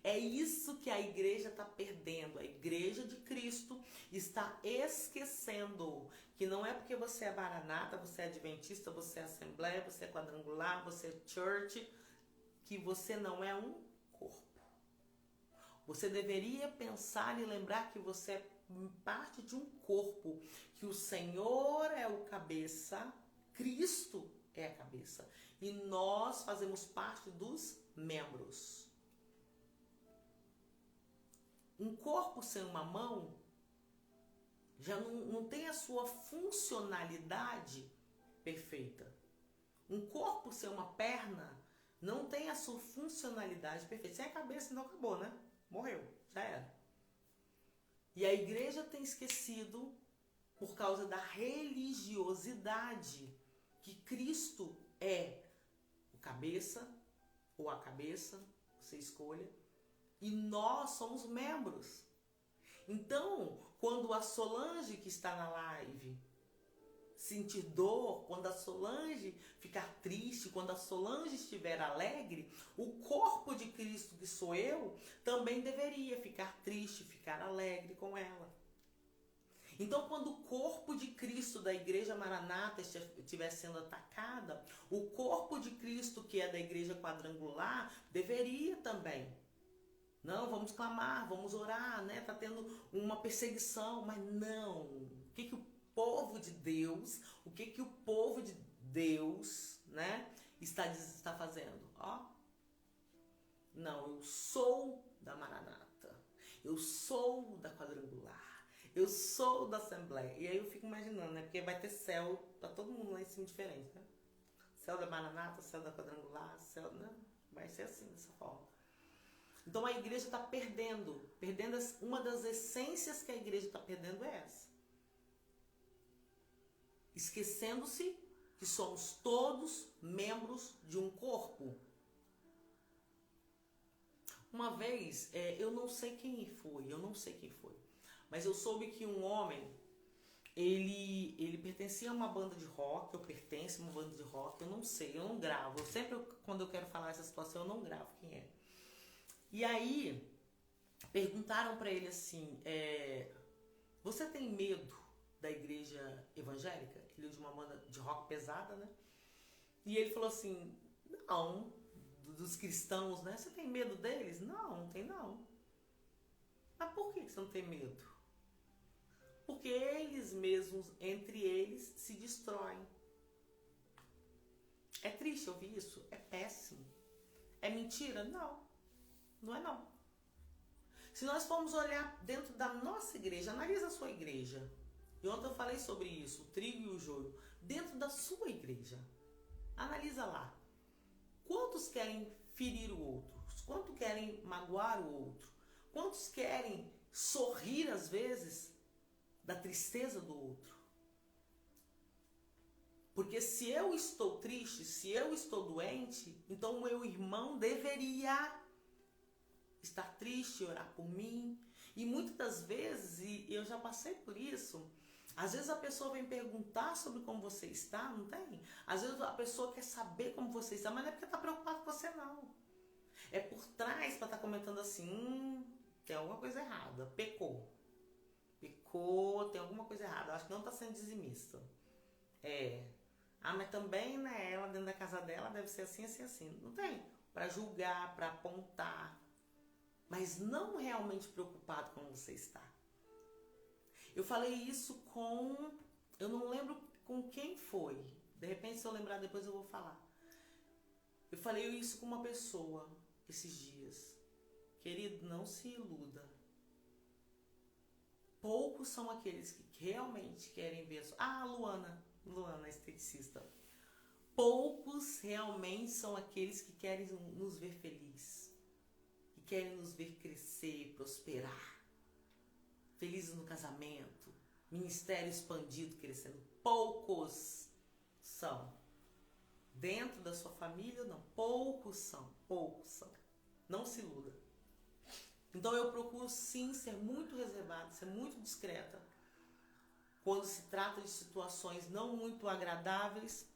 É isso que a igreja está perdendo. A igreja de Cristo está esquecendo que não é porque você é maranata, você é adventista, você é assembleia, você é quadrangular, você é church, que você não é um corpo. Você deveria pensar e lembrar que você é parte de um corpo, que o Senhor é o cabeça, Cristo é a cabeça, e nós fazemos parte dos membros. Um corpo sem uma mão já não tem a sua funcionalidade perfeita. Um corpo sem uma perna não tem a sua funcionalidade perfeita. Sem a cabeça não acabou, né? Morreu, já era. E a igreja tem esquecido, por causa da religiosidade, que Cristo é o cabeça, ou a cabeça, você escolha, e nós somos membros. Então, quando a Solange que está na live sentir dor, quando a Solange ficar triste, quando a Solange estiver alegre, o corpo de Cristo, que sou eu, também deveria ficar triste, ficar alegre com ela. Então, quando o corpo de Cristo da Igreja Maranata estiver sendo atacada, o corpo de Cristo, que é da Igreja Quadrangular, deveria também. Não, vamos clamar, vamos orar, né? Tá tendo uma perseguição, mas não. O que o povo de Deus, né, está fazendo? Ó, não, eu sou da Maranata, eu sou da Quadrangular, eu sou da Assembleia. E aí eu fico imaginando, né? Porque vai ter céu pra todo mundo lá em cima diferente, né? Céu da Maranata, céu da Quadrangular, céu, né? Vai ser assim, dessa forma. Então a igreja está perdendo uma das essências que a igreja está perdendo é essa. Esquecendo-se que somos todos membros de um corpo. Uma vez, eu não sei quem foi, mas eu soube que um homem, ele pertencia a uma banda de rock, eu pertenço a uma banda de rock, eu não sei, eu não gravo. Quando eu quero falar essa situação, eu não gravo quem é. E aí, perguntaram para ele assim, você tem medo da igreja evangélica? Ele é de uma banda de rock pesada, né? E ele falou assim, não, dos cristãos, né? Você tem medo deles? Não, não tem não. Mas por que você não tem medo? Porque eles mesmos, entre eles, se destroem. É triste ouvir isso? É péssimo. É mentira? Não. Não é não. Se nós formos olhar dentro da nossa igreja, analisa a sua igreja. E ontem eu falei sobre isso, o trigo e o joio. Dentro da sua igreja. Analisa lá. Quantos querem ferir o outro? Quantos querem magoar o outro? Quantos querem sorrir às vezes da tristeza do outro? Porque se eu estou triste, se eu estou doente, então o meu irmão deveria estar triste, orar por mim. E muitas das vezes, e eu já passei por isso, às vezes a pessoa vem perguntar sobre como você está, não tem? Às vezes a pessoa quer saber como você está, mas não é porque está preocupado com você, não. É por trás para estar comentando assim, tem alguma coisa errada, pecou, tem alguma coisa errada, acho que não está sendo dizimista. Mas também, né, ela dentro da casa dela deve ser assim, assim, assim. Não tem? Para julgar, para apontar, mas não realmente preocupado com como você está. Eu falei isso eu não lembro com quem foi. De repente, se eu lembrar depois eu vou falar. Eu falei isso com uma pessoa esses dias. Querido, não se iluda. Poucos são aqueles que realmente querem ver... Luana, esteticista. Poucos realmente são aqueles que querem nos ver felizes. Que querem nos ver crescer, prosperar. Felizes no casamento, ministério expandido, crescendo. Poucos são. Dentro da sua família, não. Poucos são. Não se iluda. Então eu procuro sim ser muito reservada, ser muito discreta. Quando se trata de situações não muito agradáveis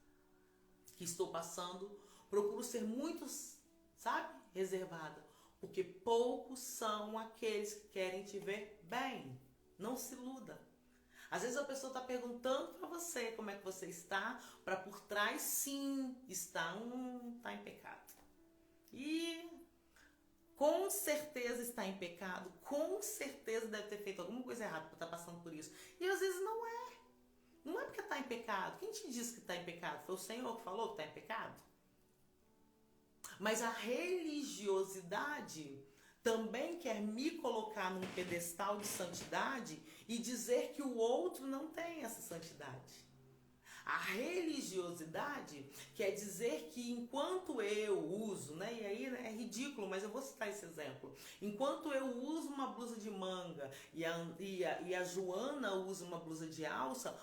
que estou passando, procuro ser muito, reservada. Porque poucos são aqueles que querem te ver bem. Não se iluda. Às vezes a pessoa está perguntando para você como é que você está, para por trás sim está em pecado. E com certeza está em pecado, com certeza deve ter feito alguma coisa errada para estar passando por isso. E às vezes não é. Não é porque está em pecado. Quem te disse que está em pecado? Foi o Senhor que falou que está em pecado? Mas a religiosidade também quer me colocar num pedestal de santidade e dizer que o outro não tem essa santidade. A religiosidade quer dizer que enquanto eu uso, né, e aí é ridículo, mas eu vou citar esse exemplo. Enquanto eu uso uma blusa de manga e a Joana usa uma blusa de alça,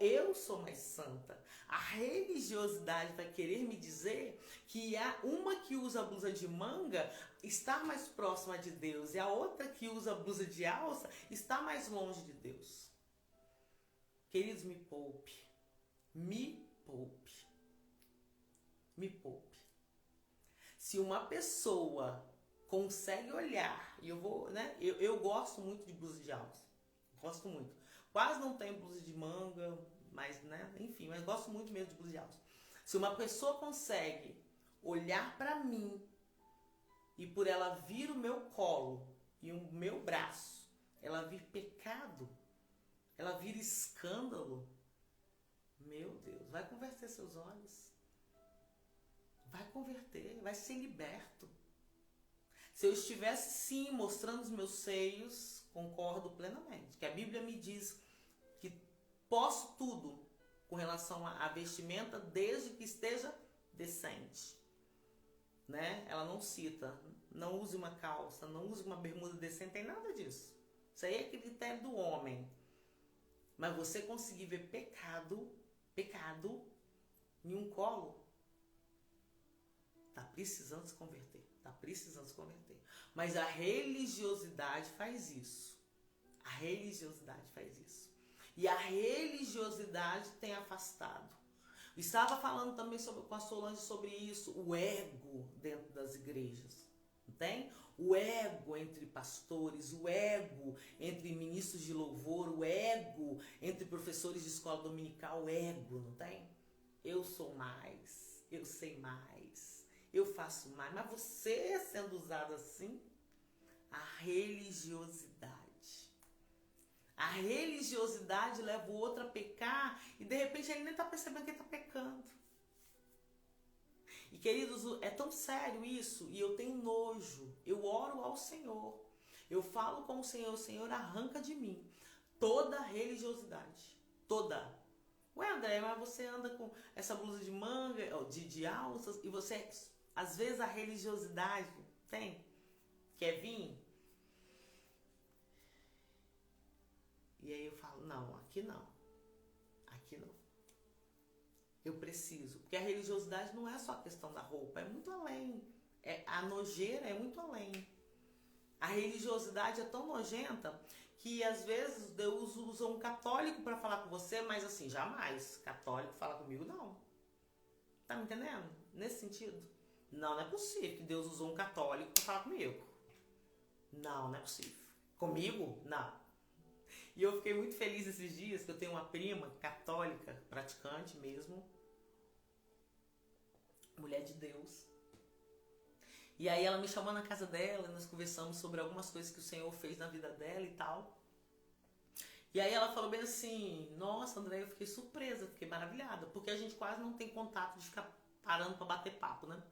eu sou mais santa. A religiosidade vai querer me dizer que uma que usa a blusa de manga está mais próxima de Deus e a outra que usa a blusa de alça está mais longe de Deus. Queridos, me poupe. Me poupe. Me poupe. Se uma pessoa consegue olhar, e eu vou, né? Eu gosto muito de blusa de alça. Gosto muito. Quase não tenho blusa de manga, mas, né, enfim, mas gosto muito mesmo de blusa de alça. Se uma pessoa consegue olhar para mim e por ela vir o meu colo e o meu braço, ela vir pecado, ela vir escândalo, meu Deus, vai converter seus olhos. Vai converter, vai ser liberto. Se eu estivesse sim mostrando os meus seios, concordo plenamente. Que a Bíblia me diz que posso tudo com relação à vestimenta desde que esteja decente. Né? Ela não cita, não use uma calça, não use uma bermuda decente, tem nada disso. Isso aí é critério do homem. Mas você conseguir ver pecado em um colo, tá precisando se converter. Tá precisando se converter. Mas a religiosidade faz isso. A religiosidade faz isso. E a religiosidade tem afastado. Estava falando também com a Solange sobre isso, o ego dentro das igrejas. Não tem? O ego entre pastores, o ego entre ministros de louvor, o ego entre professores de escola dominical, o ego, não tem? Eu sou mais, eu sei mais, eu faço mais. Mas você sendo usado assim, a religiosidade. A religiosidade leva o outro a pecar e de repente ele nem está percebendo que ele está pecando. E queridos, é tão sério isso e eu tenho nojo. Eu oro ao Senhor. Eu falo com o Senhor arranca de mim toda a religiosidade. Toda. Ué, André, mas você anda com essa blusa de manga, de alças, e você, às vezes a religiosidade quer vir? E aí eu falo, não, aqui não. Aqui não. Eu preciso. Porque a religiosidade não é só a questão da roupa, é muito além. A nojeira é muito além. A religiosidade é tão nojenta que às vezes Deus usa um católico para falar com você, mas assim, jamais. Católico fala comigo, não. Tá me entendendo? Nesse sentido. Não é possível que Deus usou um católico para falar comigo. Não é possível. Comigo? Não. E eu fiquei muito feliz esses dias que eu tenho uma prima católica, praticante mesmo, mulher de Deus. E aí ela me chamou na casa dela, nós conversamos sobre algumas coisas que o Senhor fez na vida dela e tal. E aí ela falou bem assim, nossa, André, eu fiquei surpresa, fiquei maravilhada, porque a gente quase não tem contato de ficar parando para bater papo, né?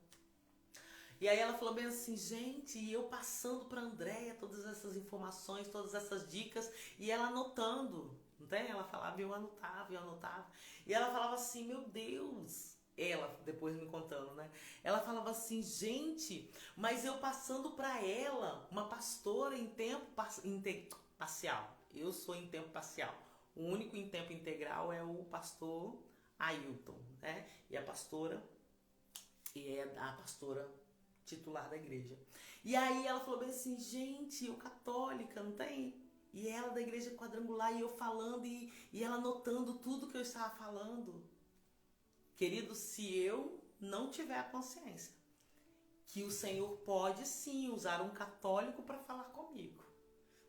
E aí ela falou bem assim, gente, e eu passando para a Andréia todas essas informações, todas essas dicas, e ela anotando, não tem? Ela falava, eu anotava. E ela falava assim, meu Deus, ela depois me contando, né? Ela falava assim, gente, mas eu passando para ela, uma pastora em tempo parcial. Eu sou em tempo parcial. O único em tempo integral é o pastor Ailton, né? E a pastora titular da igreja. E aí ela falou bem assim, gente, eu católica, não tem? E ela da igreja quadrangular, e eu falando, e ela anotando tudo que eu estava falando. Querido, se eu não tiver a consciência que o Senhor pode sim usar um católico para falar comigo.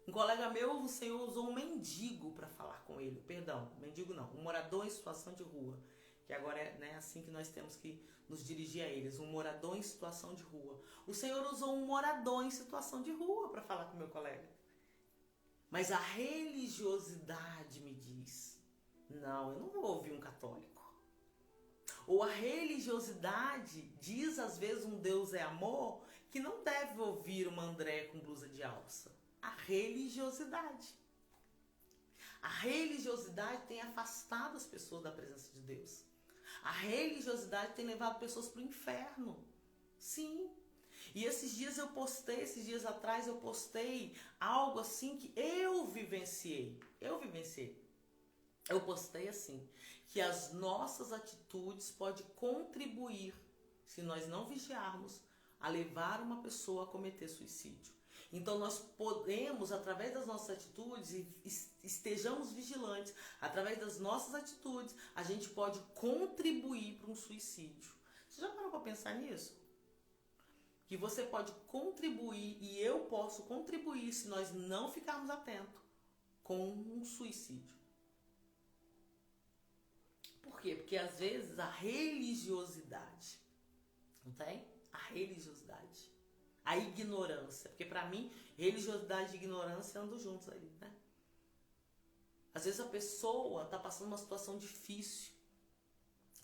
Um colega meu, o Senhor usou um mendigo para falar com ele. Perdão, mendigo não, um morador em situação de rua. Que agora é, né, assim que nós temos que nos dirigir a eles, um morador em situação de rua. O Senhor usou um morador em situação de rua para falar com meu colega. Mas a religiosidade me diz, não, eu não vou ouvir um católico. Ou a religiosidade diz às vezes um Deus é amor, que não deve ouvir uma André com blusa de alça. A religiosidade. A religiosidade tem afastado as pessoas da presença de Deus. A religiosidade tem levado pessoas para o inferno. Sim. E esses dias atrás eu postei algo assim que eu vivenciei. Eu postei assim, que as nossas atitudes podem contribuir, se nós não vigiarmos, a levar uma pessoa a cometer suicídio. Então nós podemos, através das nossas atitudes, e estejamos vigilantes, através das nossas atitudes, a gente pode contribuir para um suicídio. Você já parou para pensar nisso? Que você pode contribuir, e eu posso contribuir, se nós não ficarmos atentos, com um suicídio. Por quê? Porque às vezes a religiosidade, não tem? A religiosidade, a ignorância, porque para mim religiosidade e ignorância andam juntos aí, né? Às vezes a pessoa está passando uma situação difícil,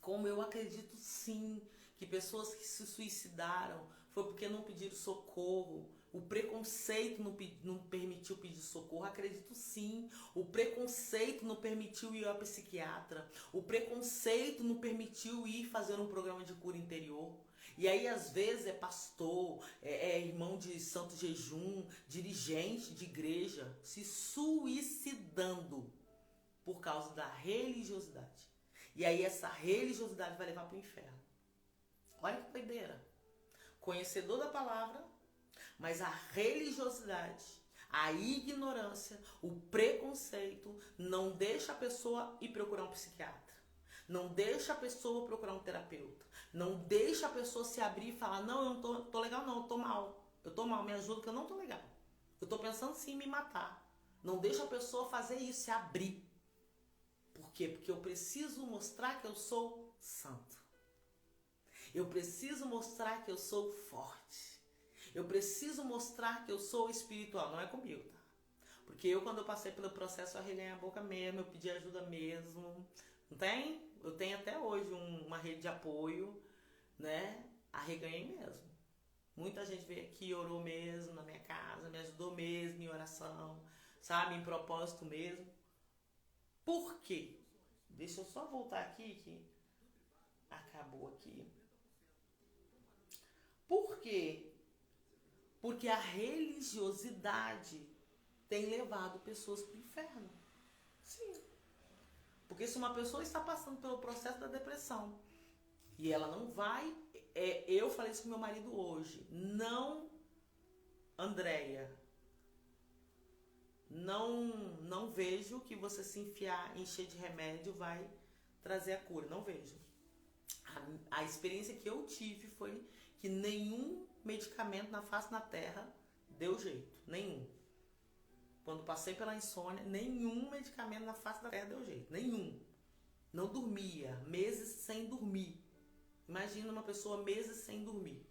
como eu acredito sim, que pessoas que se suicidaram foi porque não pediram socorro, o preconceito não permitiu pedir socorro, acredito sim, o preconceito não permitiu ir ao psiquiatra, o preconceito não permitiu ir fazer um programa de cura interior. E aí às vezes é pastor, é irmão de santo jejum, dirigente de igreja, se suicidando por causa da religiosidade. E aí essa religiosidade vai levar para o inferno. Olha que doideira. Conhecedor da palavra, mas a religiosidade, a ignorância, o preconceito não deixa a pessoa ir procurar um psiquiatra. Não deixa a pessoa procurar um terapeuta. Não deixa a pessoa se abrir e falar, não, eu não tô legal não, eu tô mal. Eu tô mal, me ajuda que eu não tô legal. Eu tô pensando sim em me matar. Não deixa a pessoa fazer isso, se abrir. Por quê? Porque eu preciso mostrar que eu sou santo. Eu preciso mostrar que eu sou forte. Eu preciso mostrar que eu sou espiritual. Não é comigo, tá? Porque eu, quando eu passei pelo processo, eu arreguei a boca mesmo, eu pedi ajuda mesmo. Não tem? Eu tenho até hoje uma rede de apoio, né? Arreganhei mesmo. Muita gente veio aqui, orou mesmo na minha casa, me ajudou mesmo em oração, sabe? Em propósito mesmo. Por quê? Deixa eu só voltar aqui que acabou aqui. Por quê? Porque a religiosidade tem levado pessoas para o inferno. Sim. Porque se uma pessoa está passando pelo processo da depressão e ela não vai... eu falei isso com meu marido hoje. Não, Andréia, não vejo que você se encher de remédio vai trazer a cura. Não vejo. A experiência que eu tive foi que nenhum medicamento na face da terra deu jeito. Nenhum. Quando passei pela insônia, nenhum medicamento na face da terra deu jeito. Nenhum. Não dormia. Meses sem dormir. Imagina uma pessoa meses sem dormir.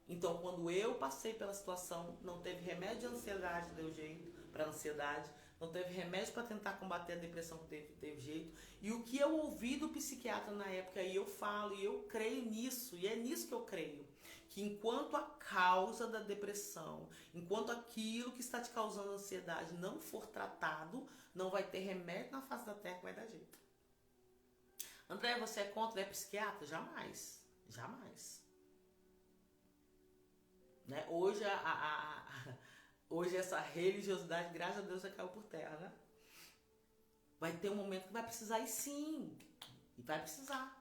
Então, quando eu passei pela situação, não teve remédio de ansiedade, deu jeito para ansiedade. Não teve remédio para tentar combater a depressão, que teve jeito. E o que eu ouvi do psiquiatra na época, e eu falo, e eu creio nisso, e é nisso que eu creio, que enquanto a causa da depressão, enquanto aquilo que está te causando ansiedade não for tratado, não vai ter remédio na face da terra que vai dar jeito. André, você é contra? É psiquiatra? Jamais. Jamais. Né? Hoje essa religiosidade, graças a Deus, já caiu por terra, né? Vai ter um momento que vai precisar, e sim, e vai precisar.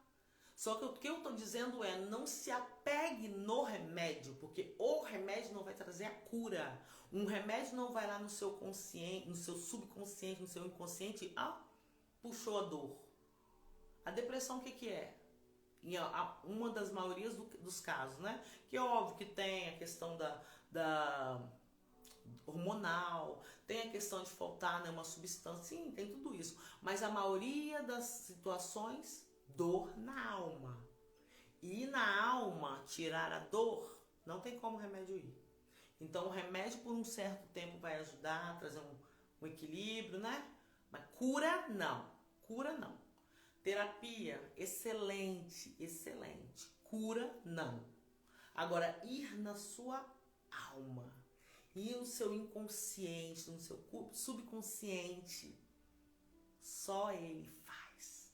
Só que o que eu estou dizendo é, não se apegue no remédio, porque o remédio não vai trazer a cura. Um remédio não vai lá no seu consciente, no seu subconsciente, no seu inconsciente, puxou a dor. A depressão o que é? Uma das maiorias dos casos, né? Que é óbvio que tem a questão da hormonal, tem a questão de faltar, né, uma substância, sim, tem tudo isso. Mas a maioria das situações, dor na alma. E na alma, tirar a dor, não tem como o remédio ir. Então o remédio por um certo tempo vai ajudar a trazer um equilíbrio, né? Mas cura não. Cura não. Terapia, excelente, excelente. Cura, não. Agora, ir na sua alma, ir no seu inconsciente, no seu subconsciente, só ele faz.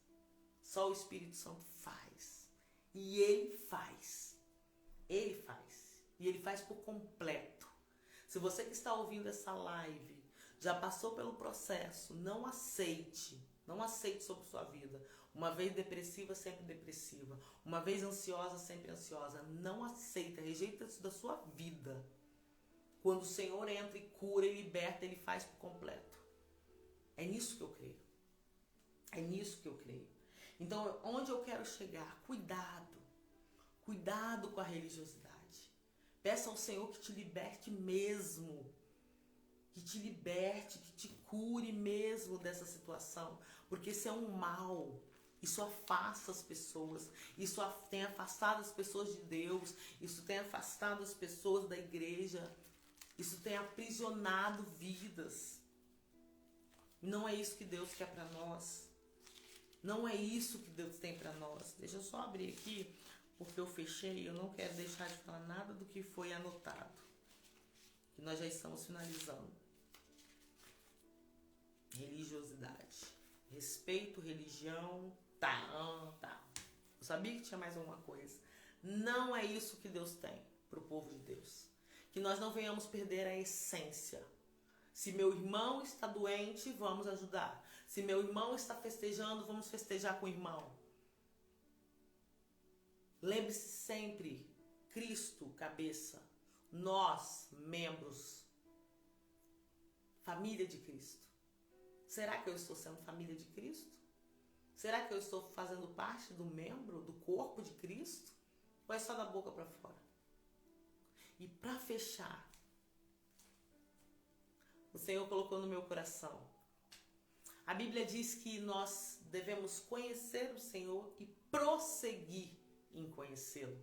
Só o Espírito Santo faz. E ele faz. Ele faz. E ele faz por completo. Se você que está ouvindo essa live já passou pelo processo, não aceite. Não aceite sobre sua vida. Uma vez depressiva, sempre depressiva. Uma vez ansiosa, sempre ansiosa. Não aceita, rejeita isso da sua vida. Quando o Senhor entra e cura e liberta, Ele faz por completo. É nisso que eu creio. É nisso que eu creio. Então, onde eu quero chegar? Cuidado. Cuidado com a religiosidade. Peça ao Senhor que te liberte mesmo. Que te liberte, que te cure mesmo dessa situação. Porque isso é um mal. Isso afasta as pessoas, isso tem afastado as pessoas de Deus, isso tem afastado as pessoas da igreja, isso tem aprisionado vidas. Não é isso que Deus quer para nós. Não é isso que Deus tem para nós. Deixa eu só abrir aqui, porque eu fechei, eu não quero deixar de falar nada do que foi anotado. Que nós já estamos finalizando. Religiosidade. Respeito, religião, tá. Eu sabia que tinha mais alguma coisa. Não é isso que Deus tem para o povo de Deus. Que nós não venhamos perder a essência. Se meu irmão está doente, vamos ajudar. Se meu irmão está festejando, vamos festejar com o irmão. Lembre-se sempre, Cristo, cabeça. Nós, membros. Família de Cristo. Será que eu estou sendo família de Cristo? Será que eu estou fazendo parte do membro, do corpo de Cristo? Ou é só da boca para fora? E para fechar, o Senhor colocou no meu coração. A Bíblia diz que nós devemos conhecer o Senhor e prosseguir em conhecê-lo.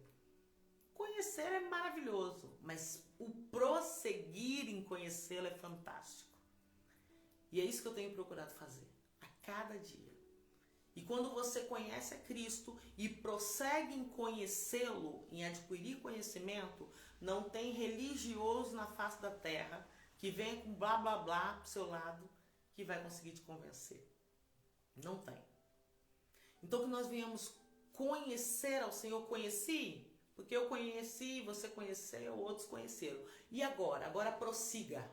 Conhecer é maravilhoso, mas o prosseguir em conhecê-lo é fantástico. E é isso que eu tenho procurado fazer, a cada dia. E quando você conhece a Cristo e prossegue em conhecê-lo, em adquirir conhecimento, não tem religioso na face da terra que venha com blá blá blá pro seu lado que vai conseguir te convencer. Não tem. Então que nós venhamos conhecer ao Senhor. Conheci, porque eu conheci, você conheceu, outros conheceram. E agora? Agora prossiga.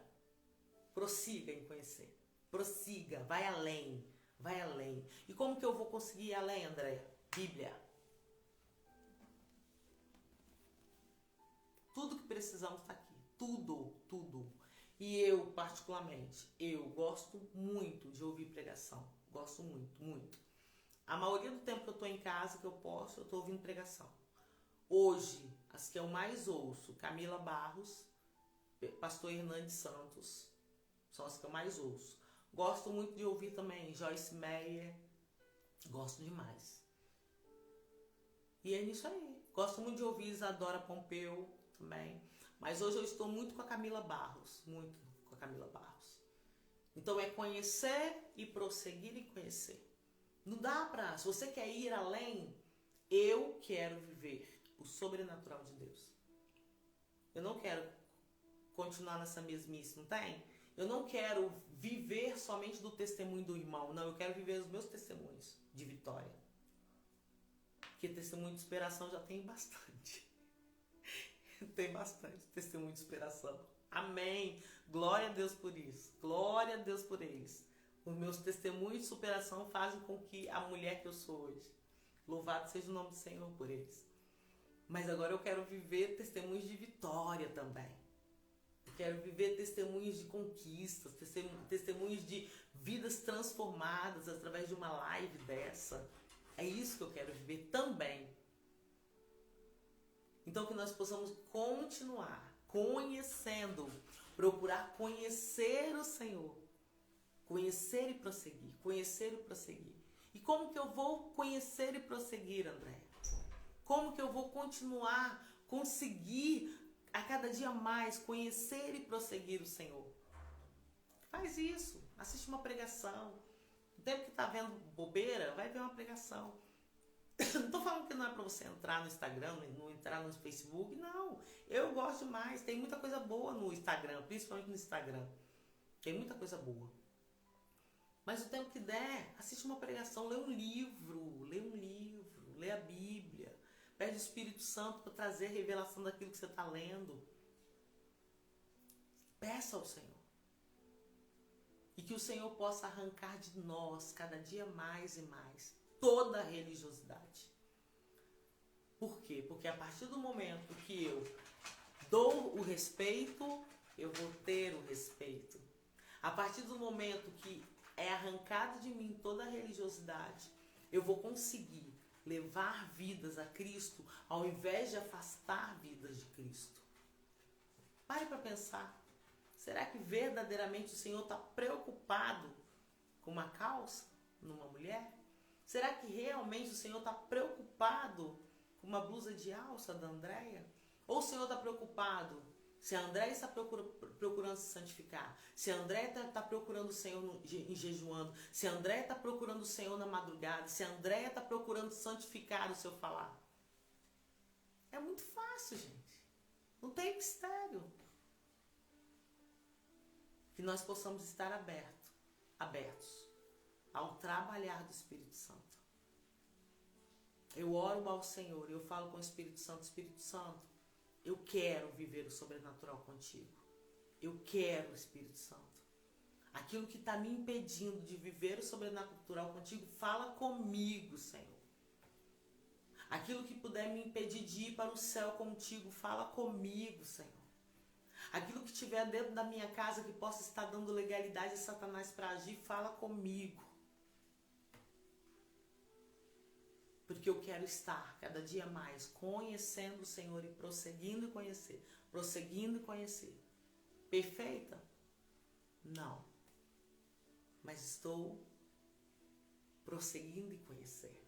Prossiga em conhecer. Prossiga, vai além. Vai além. E como que eu vou conseguir ir além, Andréia? Bíblia. Tudo que precisamos está aqui. Tudo. E eu, particularmente, eu gosto muito de ouvir pregação. Gosto muito. A maioria do tempo que eu estou em casa, que eu posso, eu estou ouvindo pregação. Hoje, as que eu mais ouço, Camila Barros, pastor Hernandes Santos, são as que eu mais ouço. Gosto muito de ouvir também Joyce Meyer. Gosto demais. E é isso aí. Gosto muito de ouvir Isadora Pompeu também. Mas hoje eu estou muito com a Camila Barros. Muito com a Camila Barros. Então é conhecer e prosseguir em conhecer. Não dá pra... Se você quer ir além, eu quero viver o sobrenatural de Deus. Eu não quero continuar nessa mesmice, não tem? Eu não quero viver somente do testemunho do irmão. Não, eu quero viver os meus testemunhos de vitória. Porque testemunho de inspiração já tem bastante. Tem bastante testemunho de inspiração. Amém. Glória a Deus por isso. Glória a Deus por eles. Os meus testemunhos de superação fazem com que a mulher que eu sou hoje. Louvado seja o nome do Senhor por eles. Mas agora eu quero viver testemunhos de vitória também. Eu quero viver testemunhos de conquistas, testemunhos de vidas transformadas através de uma live dessa. É isso que eu quero viver também. Então que nós possamos continuar conhecendo, procurar conhecer o Senhor. Conhecer e prosseguir, conhecer e prosseguir. E como que eu vou conhecer e prosseguir, André? Como que eu vou continuar, conseguir a cada dia mais conhecer e prosseguir o Senhor? Faz isso, assiste uma pregação. No tempo que tá vendo bobeira, vai ver uma pregação. Não tô falando que não é para você entrar no Instagram, não entrar no Facebook, não. Eu gosto demais, tem muita coisa boa no Instagram, principalmente no Instagram. Tem muita coisa boa. Mas o tempo que der, assiste uma pregação, lê um livro, lê a Bíblia. Pede o Espírito Santo para trazer a revelação daquilo que você está lendo. Peça ao Senhor. E que o Senhor possa arrancar de nós, cada dia mais e mais, toda a religiosidade. Por quê? Porque a partir do momento que eu dou o respeito, eu vou ter o respeito. A partir do momento que é arrancado de mim toda a religiosidade, eu vou conseguir levar vidas a Cristo ao invés de afastar vidas de Cristo. Pare para pensar. Será que verdadeiramente o Senhor está preocupado com uma calça numa mulher? Será que realmente o Senhor está preocupado com uma blusa de alça da Andréia? Ou o Senhor está preocupado se a Andréia está procurando se santificar, se a Andréia está procurando o Senhor em jejuando, se a Andréia está procurando o Senhor na madrugada, se a Andréia está procurando santificar o seu falar? É muito fácil, gente. Não tem mistério. Que nós possamos estar abertos ao trabalhar do Espírito Santo. Eu oro ao Senhor, eu falo com o Espírito Santo, eu quero viver o sobrenatural contigo. Eu quero o Espírito Santo. Aquilo que está me impedindo de viver o sobrenatural contigo, fala comigo, Senhor. Aquilo que puder me impedir de ir para o céu contigo, fala comigo, Senhor. Aquilo que estiver dentro da minha casa que possa estar dando legalidade a Satanás para agir, fala comigo. Porque eu quero estar cada dia mais conhecendo o Senhor e prosseguindo e conhecer. Prosseguindo e conhecer. Perfeita? Não. Mas estou prosseguindo e conhecer.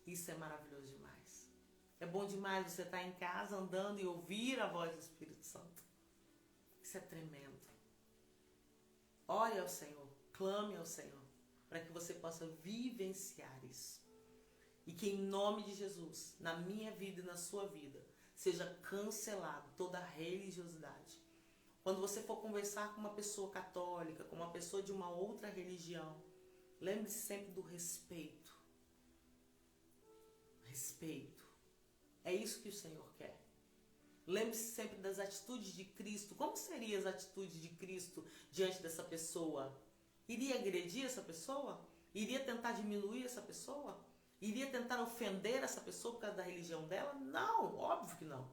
Isso é maravilhoso demais. É bom demais você estar em casa andando e ouvir a voz do Espírito Santo. Isso é tremendo. Ore ao Senhor, clame ao Senhor, para que você possa vivenciar isso. E que em nome de Jesus, na minha vida e na sua vida, seja cancelado toda a religiosidade. Quando você for conversar com uma pessoa católica, com uma pessoa de uma outra religião, lembre-se sempre do respeito. Respeito. É isso que o Senhor quer. Lembre-se sempre das atitudes de Cristo. Como seriam as atitudes de Cristo diante dessa pessoa? Iria agredir essa pessoa? Iria tentar diminuir essa pessoa? Iria tentar ofender essa pessoa por causa da religião dela? Não, óbvio que não.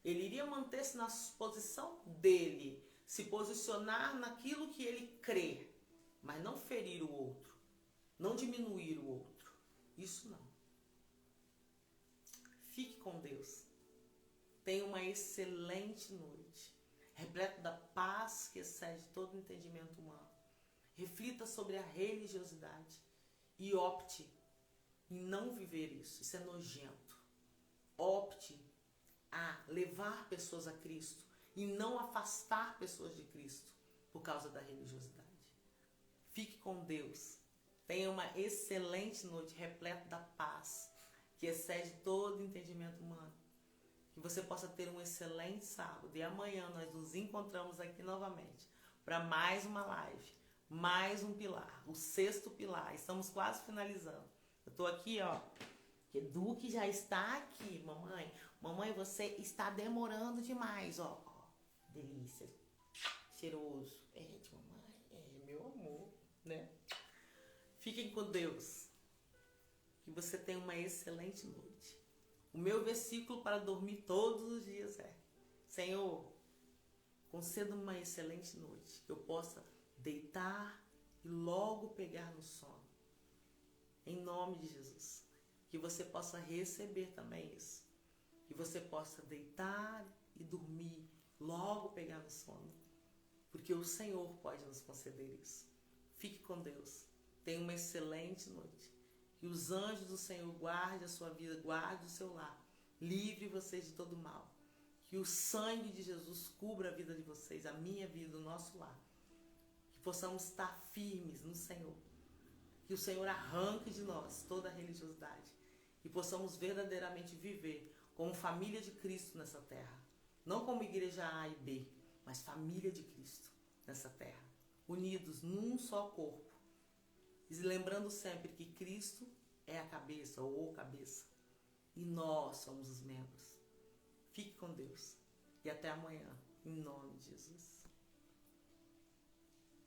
Ele iria manter-se na posição dele, se posicionar naquilo que ele crê, mas não ferir o outro, não diminuir o outro. Isso não. Fique com Deus. Tenha uma excelente noite, repleta da paz que excede todo entendimento humano. Reflita sobre a religiosidade e opte em não viver isso. Isso é nojento. Opte a levar pessoas a Cristo e não afastar pessoas de Cristo por causa da religiosidade. Fique com Deus. Tenha uma excelente noite repleta da paz que excede todo entendimento humano. Que você possa ter um excelente sábado. E amanhã nós nos encontramos aqui novamente para mais uma live, mais um pilar, o 6º pilar. Estamos quase finalizando. Eu tô aqui, ó. Duque já está aqui, mamãe. Mamãe, você está demorando demais, ó. Delícia. Cheiroso. Mamãe. Meu amor, né? Fiquem com Deus. Que você tenha uma excelente noite. O meu versículo para dormir todos os dias é: Senhor, conceda-me uma excelente noite. Que eu possa deitar e logo pegar no sono. Em nome de Jesus. Que você possa receber também isso. Que você possa deitar e dormir, logo pegar no sono. Porque o Senhor pode nos conceder isso. Fique com Deus. Tenha uma excelente noite. Que os anjos do Senhor guardem a sua vida, guarde o seu lar. Livre vocês de todo mal. Que o sangue de Jesus cubra a vida de vocês, a minha vida, o nosso lar. Que possamos estar firmes no Senhor. Que o Senhor arranque de nós toda a religiosidade. E possamos verdadeiramente viver como família de Cristo nessa terra. Não como igreja A e B, mas família de Cristo nessa terra. Unidos num só corpo. E lembrando sempre que Cristo é a cabeça ou o cabeça. E nós somos os membros. Fique com Deus. E até amanhã. Em nome de Jesus.